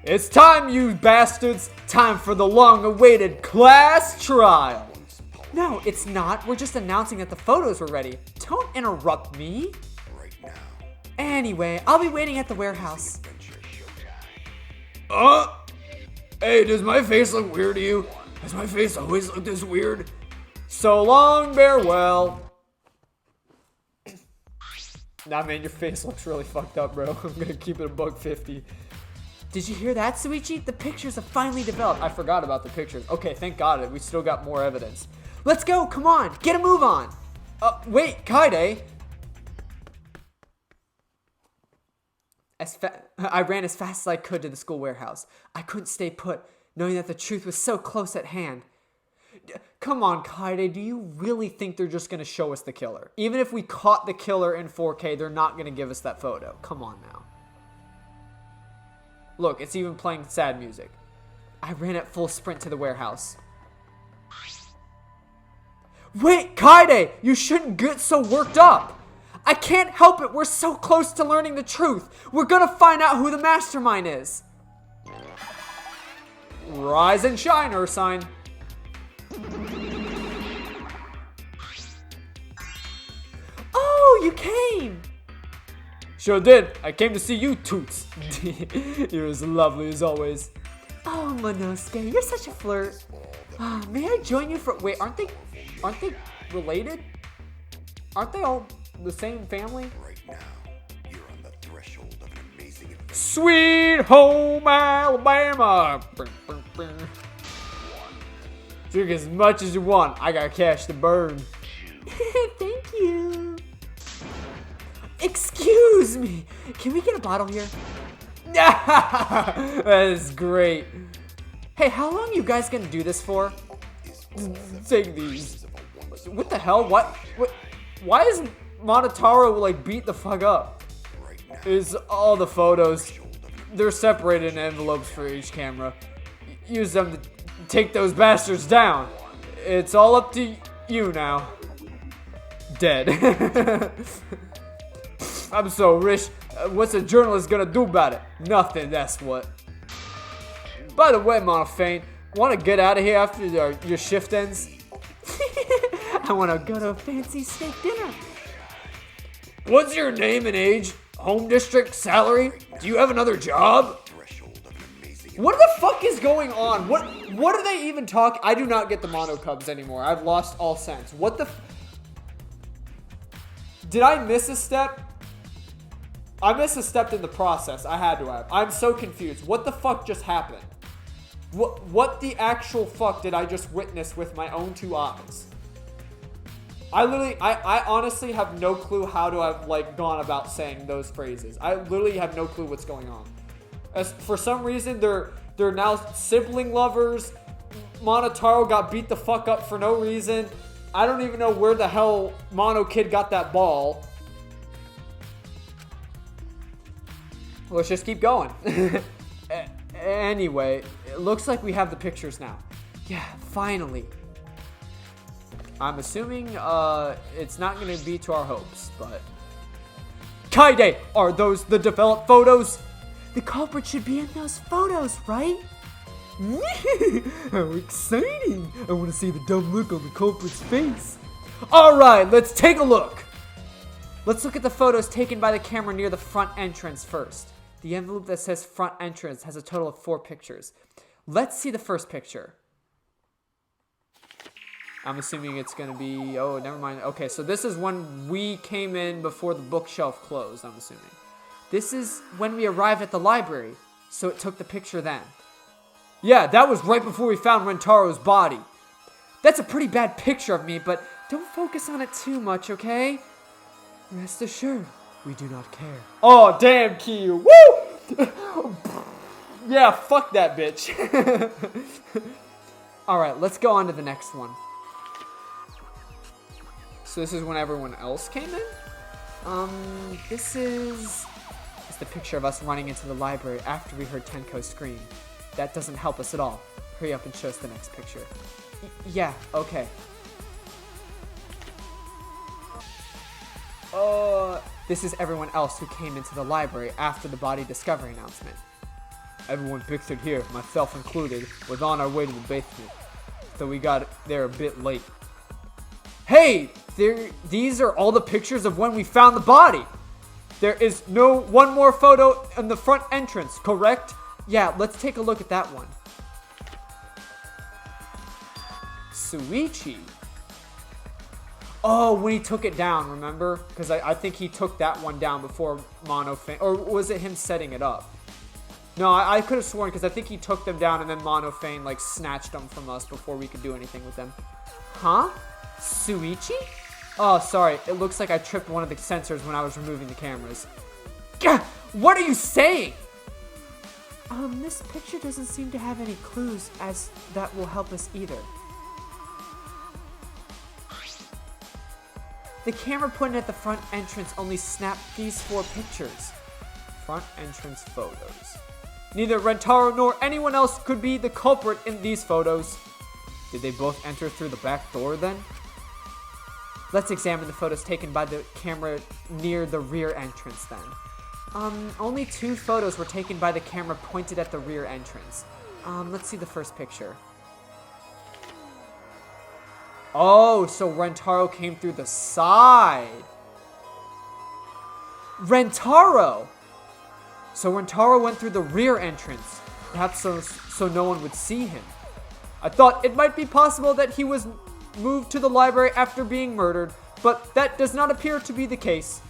It's time, you bastards! Time for the long-awaited class trial! No, it's not. We're just announcing that the photos were ready. Don't interrupt me. Anyway, I'll be waiting at the warehouse. Hey, does my face look weird to you? Does my face always look this weird? So long, farewell. Nah, man, your face looks really fucked up, bro. I'm gonna keep it $1.50. Did you hear that, Suichi? The pictures have finally developed. I forgot about the pictures. Okay, thank God. We still got more evidence. Let's go. Come on. Get a move on. Wait, Kaede. I ran as fast as I could to the school warehouse. I couldn't stay put, knowing that the truth was so close at hand. Come on, Kaede, do you really think they're just going to show us the killer? Even if we caught the killer in 4K, they're not going to give us that photo. Come on now. Look, it's even playing sad music. I ran at full sprint to the warehouse. Wait, Kaede, you shouldn't get so worked up. I can't help it. We're so close to learning the truth. We're going to find out who the mastermind is. Rise and shine, Ursine. Oh, you came! Sure did. I came to see you, Toots. You're as lovely as always. Oh, Monosuke, you're such a flirt. May I join you for... Wait, aren't they related? Aren't they all the same family? Right now, you're on the threshold of an amazing adventure. Sweet home Alabama. Drink as much as you want. I got cash to burn. Thank you. Excuse me. Can we get a bottle here? That is great. Hey, how long are you guys gonna do this for? Take these. What the hell? What? Why is Monotaro like beat the fuck up? Is all the photos. They're separated in envelopes for each camera. Use them to take those bastards down. It's all up to you now. Dead. I'm so rich. What's a journalist gonna do about it? Nothing, that's what. By the way, Monofane, want to get out of here after your shift ends? I want to go to a fancy steak dinner. What's your name and age? Home district? Salary? Do you have another job? What the fuck is going on? What are they even talking? I do not get the Mono Cubs anymore. I've lost all sense. What the Did I miss a step? I missed a step in the process. I had to have. I'm so confused. What the fuck just happened? What the actual fuck did I just witness with my own two eyes? I honestly have no clue how to have like gone about saying those phrases. I literally have no clue what's going on. As for some reason they're now sibling lovers. Monotaro got beat the fuck up for no reason. I don't even know where the hell Mono Kid got that ball. Let's just keep going. Anyway, it looks like we have the pictures now. Yeah, finally. I'm assuming it's not going to be to our hopes, but... Kaede, are those the developed photos? The culprit should be in those photos, right? How exciting! I want to see the dumb look on the culprit's face. Alright, let's take a look! Let's look at the photos taken by the camera near the front entrance first. The envelope that says front entrance has a total of 4 pictures. Let's see the first picture. I'm assuming it's gonna be, oh, never mind. Okay, so this is when we came in before the bookshelf closed, I'm assuming. This is when we arrived at the library, so it took the picture then. Yeah, that was right before we found Rentaro's body. That's a pretty bad picture of me, but don't focus on it too much, okay? Rest assured, we do not care. Oh, damn, Kiyu. Woo! Yeah, fuck that bitch. Alright, let's go on to the next one. So this is when everyone else came in? This is the picture of us running into the library after we heard Tenko scream. That doesn't help us at all. Hurry up and show us the next picture. Yeah, okay. This is everyone else who came into the library after the body discovery announcement. Everyone pictured here, myself included, was on our way to the basement, so we got there a bit late. Hey! These are all the pictures of when we found the body! There is no one more photo in the front entrance, correct? Yeah, let's take a look at that one. Suichi. Oh, when he took it down, remember? Because I think he took that one down before Monofane, or was it him setting it up? No, I could have sworn, because I think he took them down and then Monofane, like, snatched them from us before we could do anything with them. Huh? Suichi? Oh, sorry. It looks like I tripped one of the sensors when I was removing the cameras. Gah! What are you saying? This picture doesn't seem to have any clues as that will help us either. The camera pointed at the front entrance only snapped these 4 pictures. Front entrance photos. Neither Rentaro nor anyone else could be the culprit in these photos. Did they both enter through the back door then? Let's examine the photos taken by the camera near the rear entrance then. Only 2 photos were taken by the camera pointed at the rear entrance. Let's see the first picture. Oh, so Rentaro came through the side. Rentaro! So Rentaro went through the rear entrance, perhaps so no one would see him. I thought it might be possible that he was moved to the library after being murdered, but that does not appear to be the case.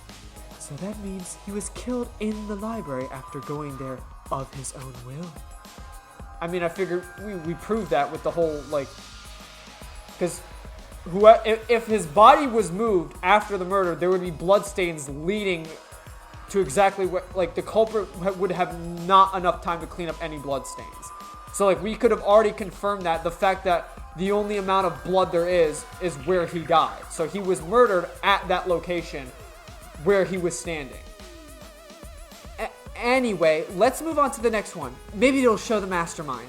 So that means he was killed in the library after going there of his own will. I mean, I figured we proved that with the whole, like, because if his body was moved after the murder, there would be bloodstains leading to exactly what, like, the culprit would have not enough time to clean up any bloodstains. So, like, we could have already confirmed that the fact that the only amount of blood there is where he died. So he was murdered at that location where he was standing. Anyway, let's move on to the next one. Maybe it'll show the mastermind.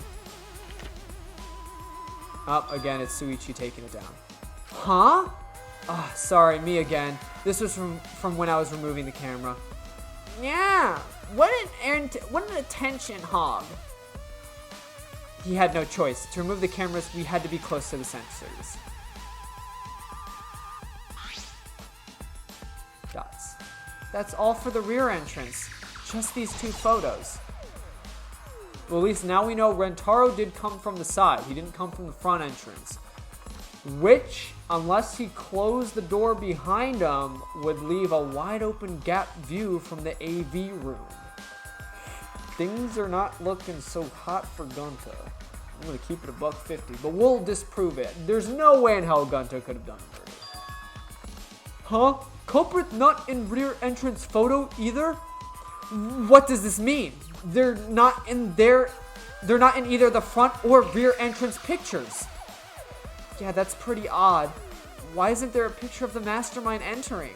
Oh, again, it's Suichi taking it down. Huh? Oh, sorry, me again. This was from when I was removing the camera. Yeah, what an attention hog. He had no choice. To remove the cameras, we had to be close to the sensors. Dots. That's all for the rear entrance. Just these 2 photos. Well, at least now we know Rentaro did come from the side. He didn't come from the front entrance. Which, unless he closed the door behind him, would leave a wide open gap view from the AV room. Things are not looking so hot for Gunta. I'm gonna keep it $150, but we'll disprove it. There's no way in hell Gunta could have done the murder. Huh? Culprit not in rear entrance photo either? What does this mean? They're not in either the front or rear entrance pictures. Yeah, that's pretty odd. Why isn't there a picture of the mastermind entering?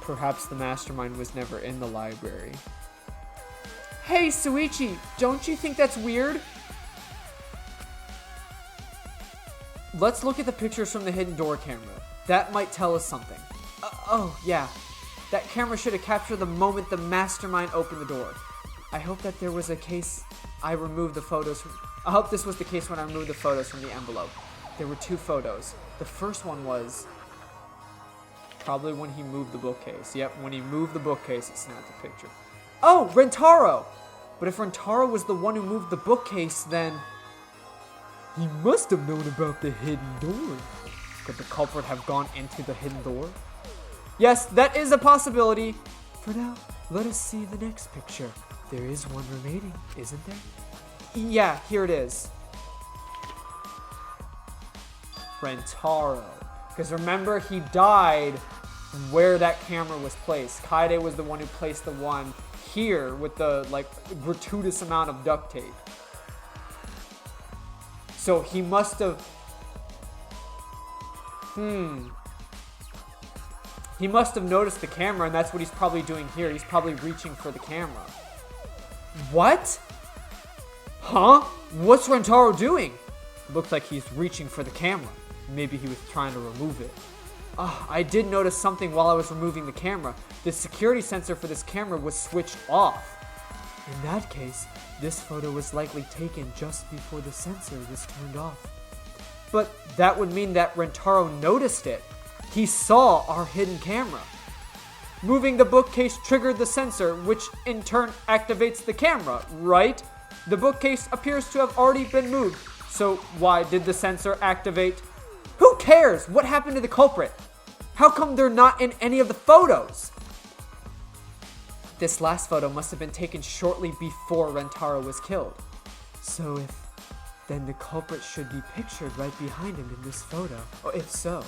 Perhaps the mastermind was never in the library. Hey, Suichi, don't you think that's weird? Let's look at the pictures from the hidden door camera. That might tell us something. Oh, yeah. That camera should have captured the moment the mastermind opened the door. I hope that there was a case I removed the photos from... I hope this was the case when I removed the photos from the envelope. There were 2 photos. The first one was... probably when he moved the bookcase. Yep, when he moved the bookcase, it snapped the picture. Oh, Rentaro! But if Rentaro was the one who moved the bookcase, then... He must have known about the hidden door. could the culprit have gone into the hidden door? Yes, that is a possibility. For now, let us see the next picture. There is one remaining, isn't there? Yeah, here it is. Rentaro. Because remember, he died where that camera was placed. Kaede was the one who placed the one here with the, like, gratuitous amount of duct tape. So he must have... He must have noticed the camera, and that's what he's probably doing here. He's probably reaching for the camera. What? Huh? What's Rentaro doing? Looks like he's reaching for the camera. Maybe he was trying to remove it. I did notice something while I was removing the camera. The security sensor for this camera was switched off. In that case, this photo was likely taken just before the sensor was turned off. But that would mean that Rentaro noticed it. He saw our hidden camera. Moving the bookcase triggered the sensor, which in turn activates the camera, right? The bookcase appears to have already been moved. So why did the sensor activate? Who cares? What happened to the culprit? How come they're not in any of the photos? This last photo must have been taken shortly before Rentaro was killed. So then the culprit should be pictured right behind him in this photo. Or if so,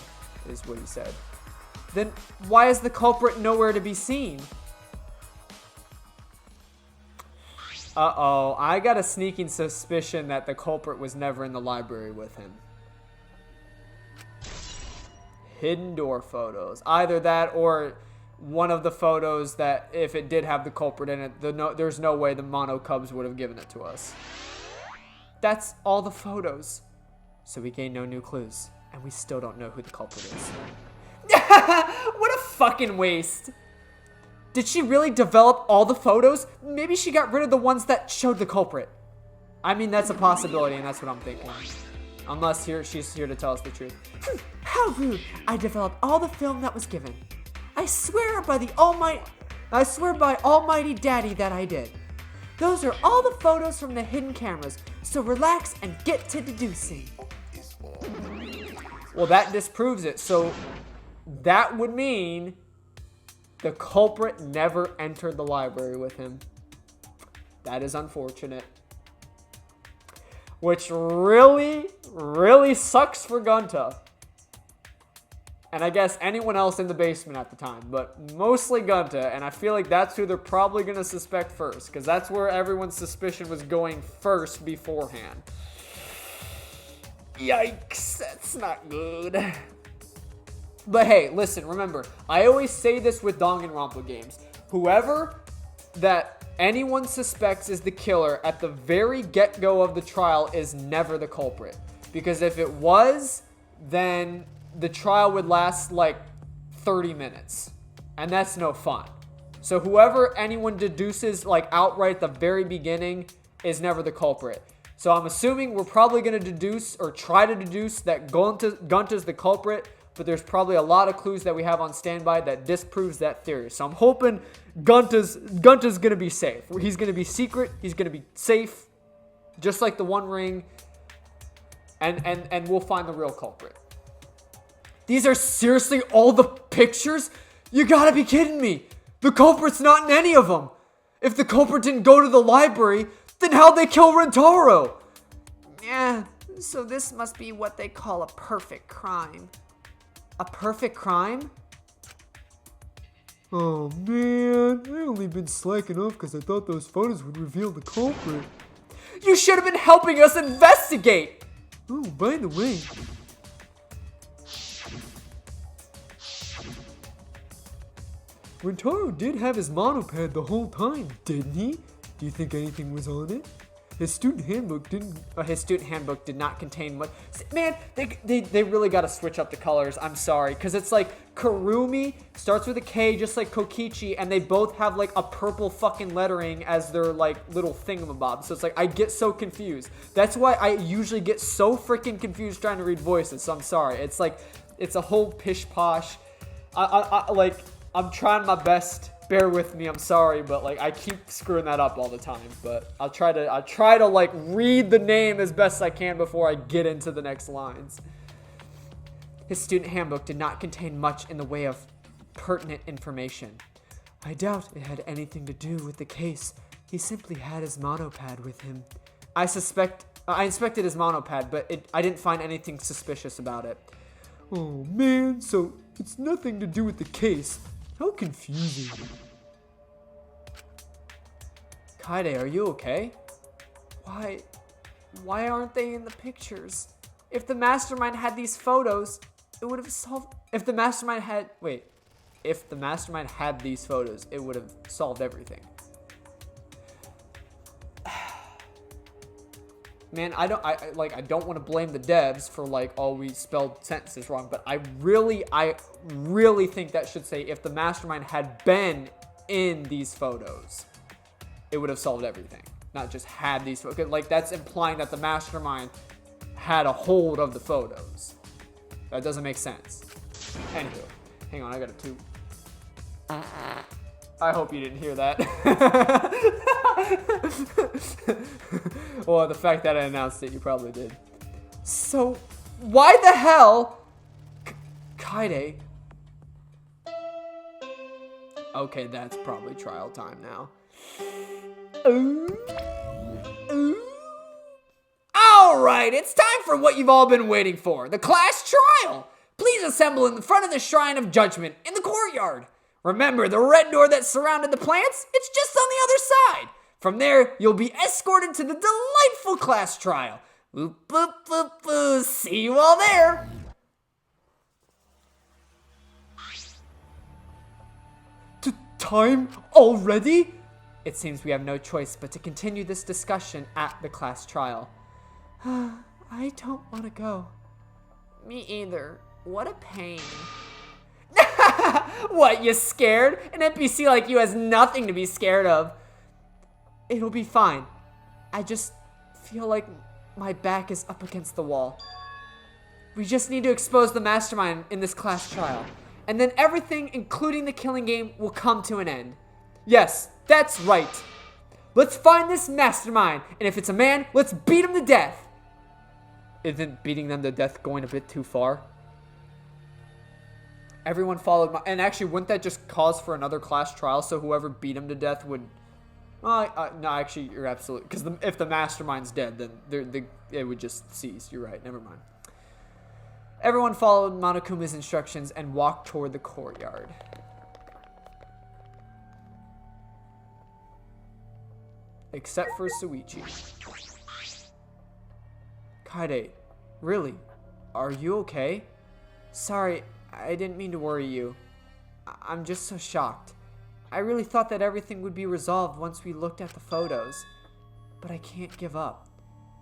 is what he said. Then why is the culprit nowhere to be seen? Uh-oh, I got a sneaking suspicion that the culprit was never in the library with him. Hidden door photos. Either that or one of the photos that, if it did have the culprit in it, there's no way the Mono Cubs would have given it to us. That's all the photos. So we gain no new clues, and we still don't know who the culprit is. What a fucking waste. Did she really develop all the photos? Maybe she got rid of the ones that showed the culprit. I mean, that's a possibility, and that's what I'm thinking. Unless she's here to tell us the truth. How rude! I developed all the film that was given. I swear by Almighty Daddy that I did. Those are all the photos from the hidden cameras, so relax and get to deducing. Well, that disproves it, so that would mean the culprit never entered the library with him. That is unfortunate. Which really, really sucks for Gunta. And I guess anyone else in the basement at the time, but mostly Gunta, and I feel like that's who they're probably going to suspect first, because that's where everyone's suspicion was going first beforehand. Yikes, that's not good. But hey, listen, remember, I always say this with Danganronpa games. Whoever that anyone suspects is the killer at the very get-go of the trial is never the culprit. Because if it was, then the trial would last like 30 minutes. And that's no fun. So whoever anyone deduces like outright at the very beginning is never the culprit. So I'm assuming we're probably going to deduce or try to deduce that Gunta's the culprit, but there's probably a lot of clues that we have on standby that disproves that theory. So I'm hoping Gunta's going to be safe. He's going to be secret. He's going to be safe, just like the One Ring, and we'll find the real culprit. These are seriously all the pictures? You gotta be kidding me. The culprit's not in any of them. If the culprit didn't go to the library, then how'd they kill Rentaro? Yeah, so this must be what they call a perfect crime. A perfect crime? Oh man, I only been slacking off because I thought those photos would reveal the culprit. You should have been helping us investigate! Oh, by the way, Rentaro did have his monopad the whole time, didn't he? Do you think anything was on it? His student handbook didn't. His student handbook did not contain much. Man, they really got to switch up the colors. I'm sorry, because it's like Kurumi starts with a K, just like Kokichi, and they both have like a purple fucking lettering as their like little thingamabob. So it's like I get so confused. That's why I usually get so freaking confused trying to read voices. So I'm sorry. It's like it's a whole pish posh. I'm trying my best. Bear with me, I'm sorry, but like I keep screwing that up all the time. But I'll try to like read the name as best I can before I get into the next lines. His student handbook did not contain much in the way of pertinent information. I doubt it had anything to do with the case. He simply had his monopad with him. I inspected his monopad, but I didn't find anything suspicious about it. Oh man, so it's nothing to do with the case. How confusing. Kaide, are you okay? Why aren't they in the pictures? If the mastermind had these photos, it would have solved... If the mastermind had these photos, it would have solved everything. Man, I don't want to blame the devs for like, oh, we spelled sentences wrong, but I really think that should say if the mastermind had been in these photos, it would have solved everything. Not just had these photos. Like that's implying that the mastermind had a hold of the photos. That doesn't make sense. Anywho, hang on, I got a toot. I hope you didn't hear that. Well, the fact that I announced it, you probably did. So, why the hell... Kaide... Okay, that's probably trial time now. Alright, it's time for what you've all been waiting for. The class trial! Please assemble in the front of the Shrine of Judgment in the courtyard. Remember, the red door that surrounded the plants? It's just on the other side. From there, you'll be escorted to the delightful class trial. Boop, boop, boop, boop. See you all there. Time already? It seems we have no choice but to continue this discussion at the class trial. I don't want to go. Me either. What a pain. What, you scared? An NPC like you has nothing to be scared of. It'll be fine. I just feel like my back is up against the wall. We just need to expose the mastermind in this class trial. And then everything, including the killing game, will come to an end. Yes, that's right. Let's find this mastermind. And if it's a man, let's beat him to death. Isn't beating them to death going a bit too far? Everyone followed my... And actually, wouldn't that just cause for another class trial? So whoever beat him to death would... no, actually, you're absolutely... Because if the mastermind's dead, then it would just cease. You're right. Never mind. Everyone followed Monokuma's instructions and walked toward the courtyard. Except for Suichi. Kaide, really? Are you okay? Sorry, I didn't mean to worry you. I'm just so shocked. I really thought that everything would be resolved once we looked at the photos. But I can't give up.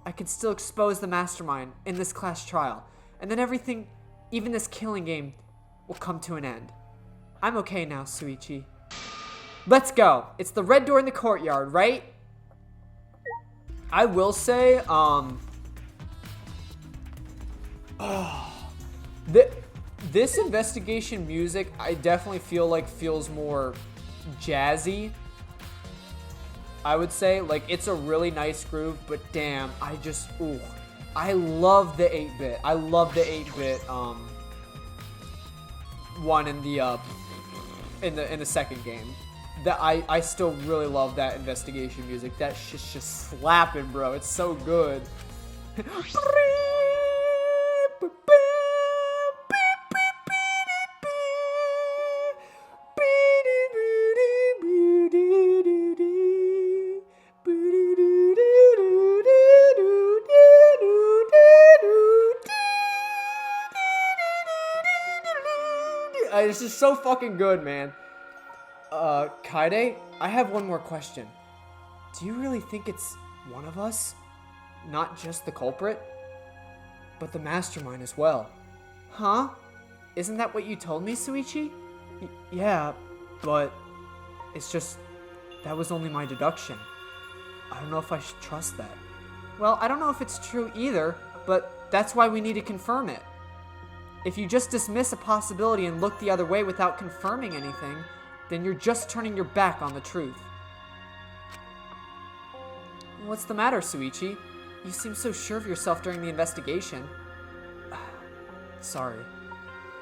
I can still expose the mastermind in this class trial. And then everything, even this killing game, will come to an end. I'm okay now, Suichi. Let's go. It's the red door in the courtyard, right? I will say, this investigation music, I definitely feel like feels more jazzy. I would say, like, it's a really nice groove, but damn, I love the 8-bit. I love the 8-bit one in the second game. That I still really love that investigation music. That shit's just slapping, bro. It's so good. It's just so fucking good, man. Kaide, I have one more question. Do you really think it's One of us? Not just the culprit, but the mastermind as well. Huh? Isn't that what you told me, Suichi? Yeah, but it's just, that was only my deduction. I don't know if I should trust that. Well, I don't know if it's true either, but that's why we need to confirm it. If you just dismiss a possibility and look the other way without confirming anything, then you're just turning your back on the truth. What's the matter, Suichi? You seem so sure of yourself during the investigation. Sorry.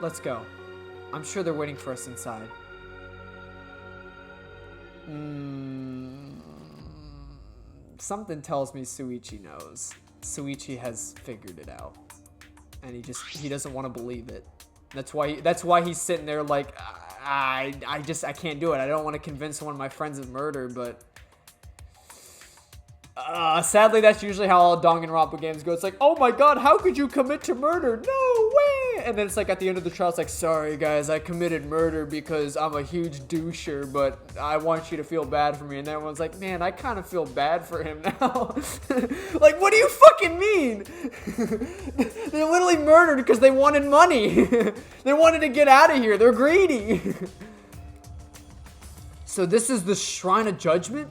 Let's go. I'm sure they're waiting for us inside. Something tells me Suichi knows. Suichi has figured it out. And he doesn't want to believe it. That's why he's sitting there like, I can't do it. I don't want to convince one of my friends of murder, but sadly that's usually how all Danganronpa games go. It's like, oh my god, how could you commit to murder? No way! And then it's like at the end of the trial, it's like, sorry guys, I committed murder because I'm a huge doucher, but I want you to feel bad for me. And everyone's like, man, I kind of feel bad for him now. Like, what do you fucking mean? They literally murdered because they wanted money. They wanted to get out of here. They're greedy. So this is the Shrine of Judgment?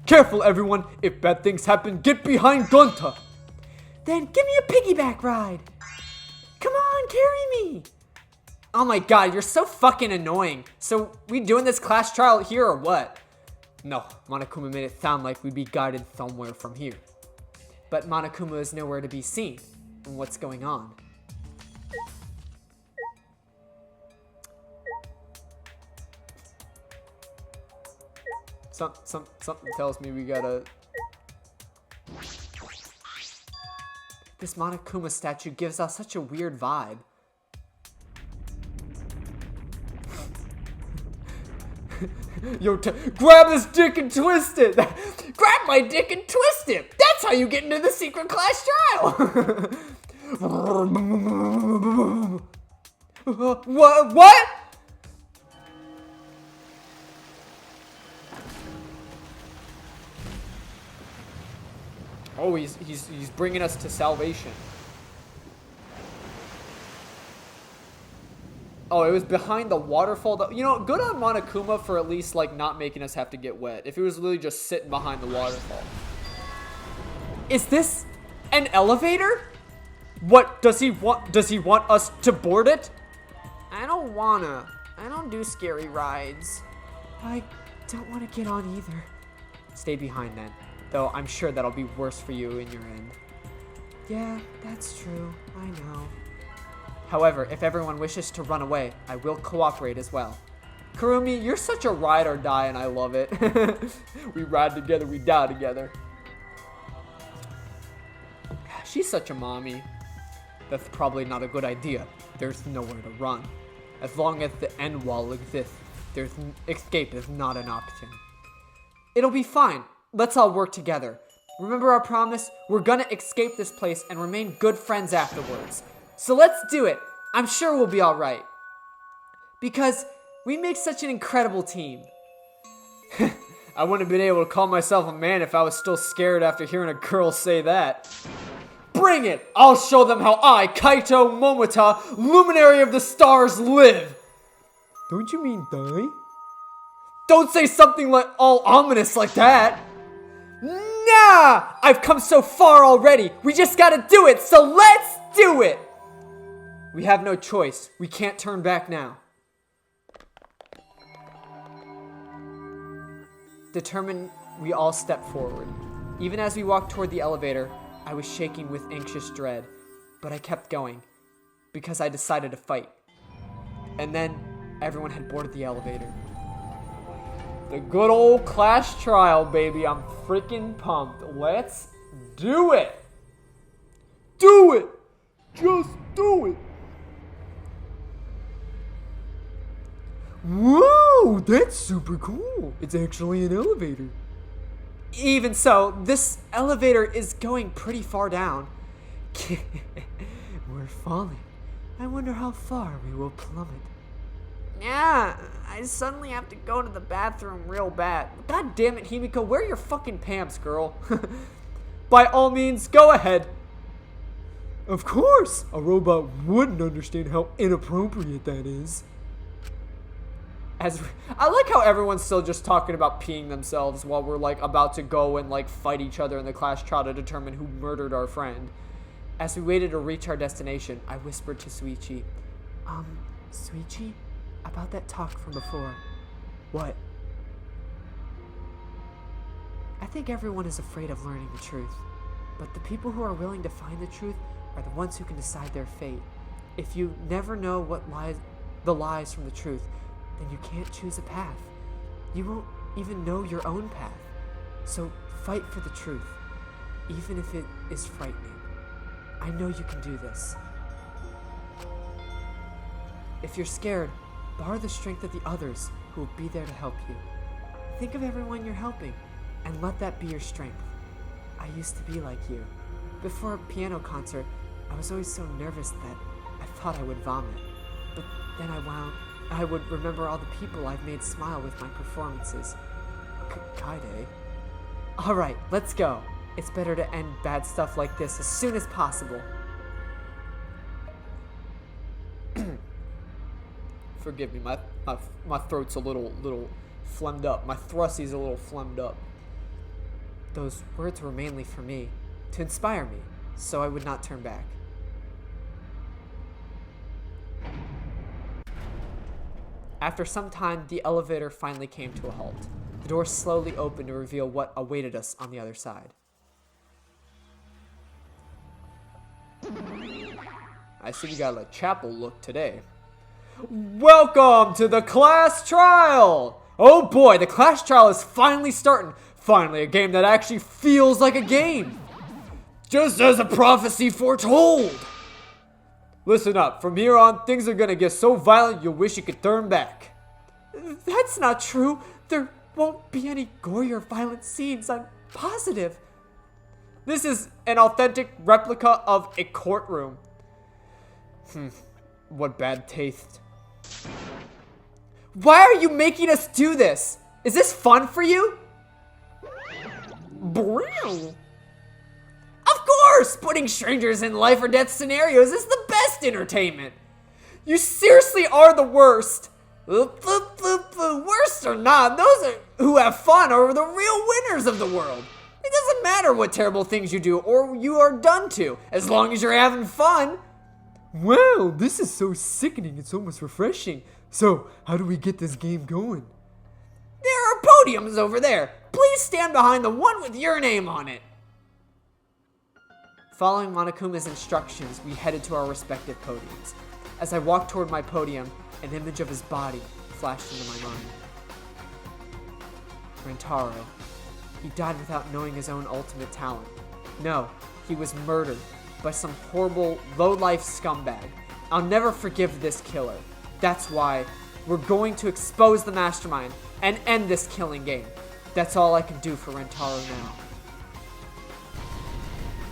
Careful, everyone. If bad things happen, get behind Gonta. Then give me a piggyback ride. Come on, carry me. Oh my god, you're so fucking annoying. So, we doing this class trial here or what? No, Monokuma made it sound like we'd be guided somewhere from here. But Monokuma is nowhere to be seen. And what's going on? Something tells me we gotta... This Monokuma statue gives off such a weird vibe. Yo, grab this dick and twist it! Grab my dick and twist it! That's how you get into the secret class trial! What? Oh, he's bringing us to salvation. Oh, it was behind the waterfall. You know, good on Monokuma for at least, like, not making us have to get wet. If it was literally just sitting behind the waterfall. Is this an elevator? What, does he want us to board it? I don't wanna. I don't do scary rides. I don't want to get on either. Stay behind then. Though I'm sure that'll be worse for you in your end. Yeah, that's true. I know. However, if everyone wishes to run away, I will cooperate as well. Kurumi, you're such a ride or die, and I love it. We ride together, we die together. She's such a mommy. That's probably not a good idea. There's nowhere to run. As long as the end wall exists, escape is not an option. It'll be fine. Let's all work together. Remember our promise? We're gonna escape this place and remain good friends afterwards. So let's do it. I'm sure we'll be alright. Because we make such an incredible team. I wouldn't have been able to call myself a man if I was still scared after hearing a girl say that. Bring it! I'll show them how I, Kaito Momota, luminary of the stars, live! Don't you mean die? Don't say something like all ominous like that! Nah! I've come so far already! We just gotta do it, so let's do it! We have no choice. We can't turn back now. Determined, we all step forward. Even as we walked toward the elevator, I was shaking with anxious dread, but I kept going, because I decided to fight. And then, everyone had boarded the elevator. The good old class trial, baby. I'm freaking pumped. Let's do it! Do it! Just do it! Whoa, that's super cool. It's actually an elevator. Even so, this elevator is going pretty far down. We're falling. I wonder how far we will plummet. Yeah, I suddenly have to go to the bathroom real bad. God damn it, Himiko, wear your fucking pants, girl. by all means, go ahead. Of course, a robot wouldn't understand how inappropriate that is. I like how everyone's still just talking about peeing themselves while we're like about to go and like fight each other in the class trial to determine who murdered our friend. As we waited to reach our destination, I whispered to Suichi, Suichi? About that talk from before. "What?" I think everyone is afraid of learning the truth. But the people who are willing to find the truth are the ones who can decide their fate. If you never know the lies from the truth, then you can't choose a path. You won't even know your own path. So fight for the truth, even if it is frightening. I know you can do this. If you're scared, borrow the strength of the others who will be there to help you. Think of everyone you're helping, and let that be your strength. I used to be like you. Before a piano concert, I was always so nervous that I thought I would vomit. But then I would remember all the people I've made smile with my performances. Kaide. Alright, let's go. It's better to end bad stuff like this as soon as possible. Forgive me, my throat's a little phlegmed up. My thrusty's a little phlegmed up. Those words were mainly for me, to inspire me, so I would not turn back. After some time, the elevator finally came to a halt. The door slowly opened to reveal what awaited us on the other side. I see you got a chapel look today. Welcome to the class trial! Oh boy, the class trial is finally starting. Finally, a game that actually feels like a game. Just as a prophecy foretold. Listen up, from here on, things are gonna get so violent you'll wish you could turn back. That's not true. There won't be any gory or violent scenes. I'm positive. This is an authentic replica of a courtroom. What bad taste. Why are you making us do this? Is this fun for you? Of course! Putting strangers in life or death scenarios is the best entertainment. You seriously are the worst. Worst or not, those who have fun are the real winners of the world. It doesn't matter what terrible things you do or you are done to, as long as you're having fun. Wow, this is so sickening, it's almost refreshing. So, how do we get this game going? There are podiums over there. Please stand behind the one with your name on it. Following Monokuma's instructions, we headed to our respective podiums. As I walked toward my podium, an image of his body flashed into my mind. Rentaro. He died without knowing his own ultimate talent. No, he was murdered by some horrible, low-life scumbag. I'll never forgive this killer. That's why we're going to expose the mastermind and end this killing game. That's all I can do for Rentaro now.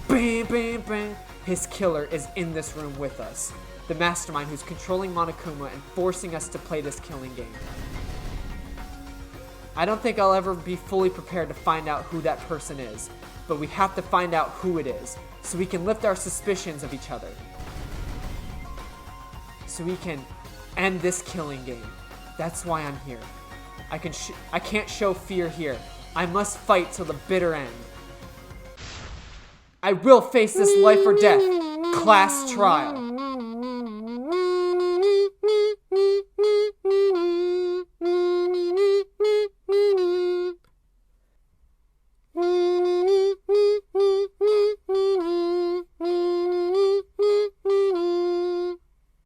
Bam, bam, bam. His killer is in this room with us. The mastermind who's controlling Monokuma and forcing us to play this killing game. I don't think I'll ever be fully prepared to find out who that person is, but we have to find out who it is, so we can lift our suspicions of each other. So we can end this killing game. That's why I'm here. I can't show fear here. I must fight till the bitter end. I will face this life or death class trial.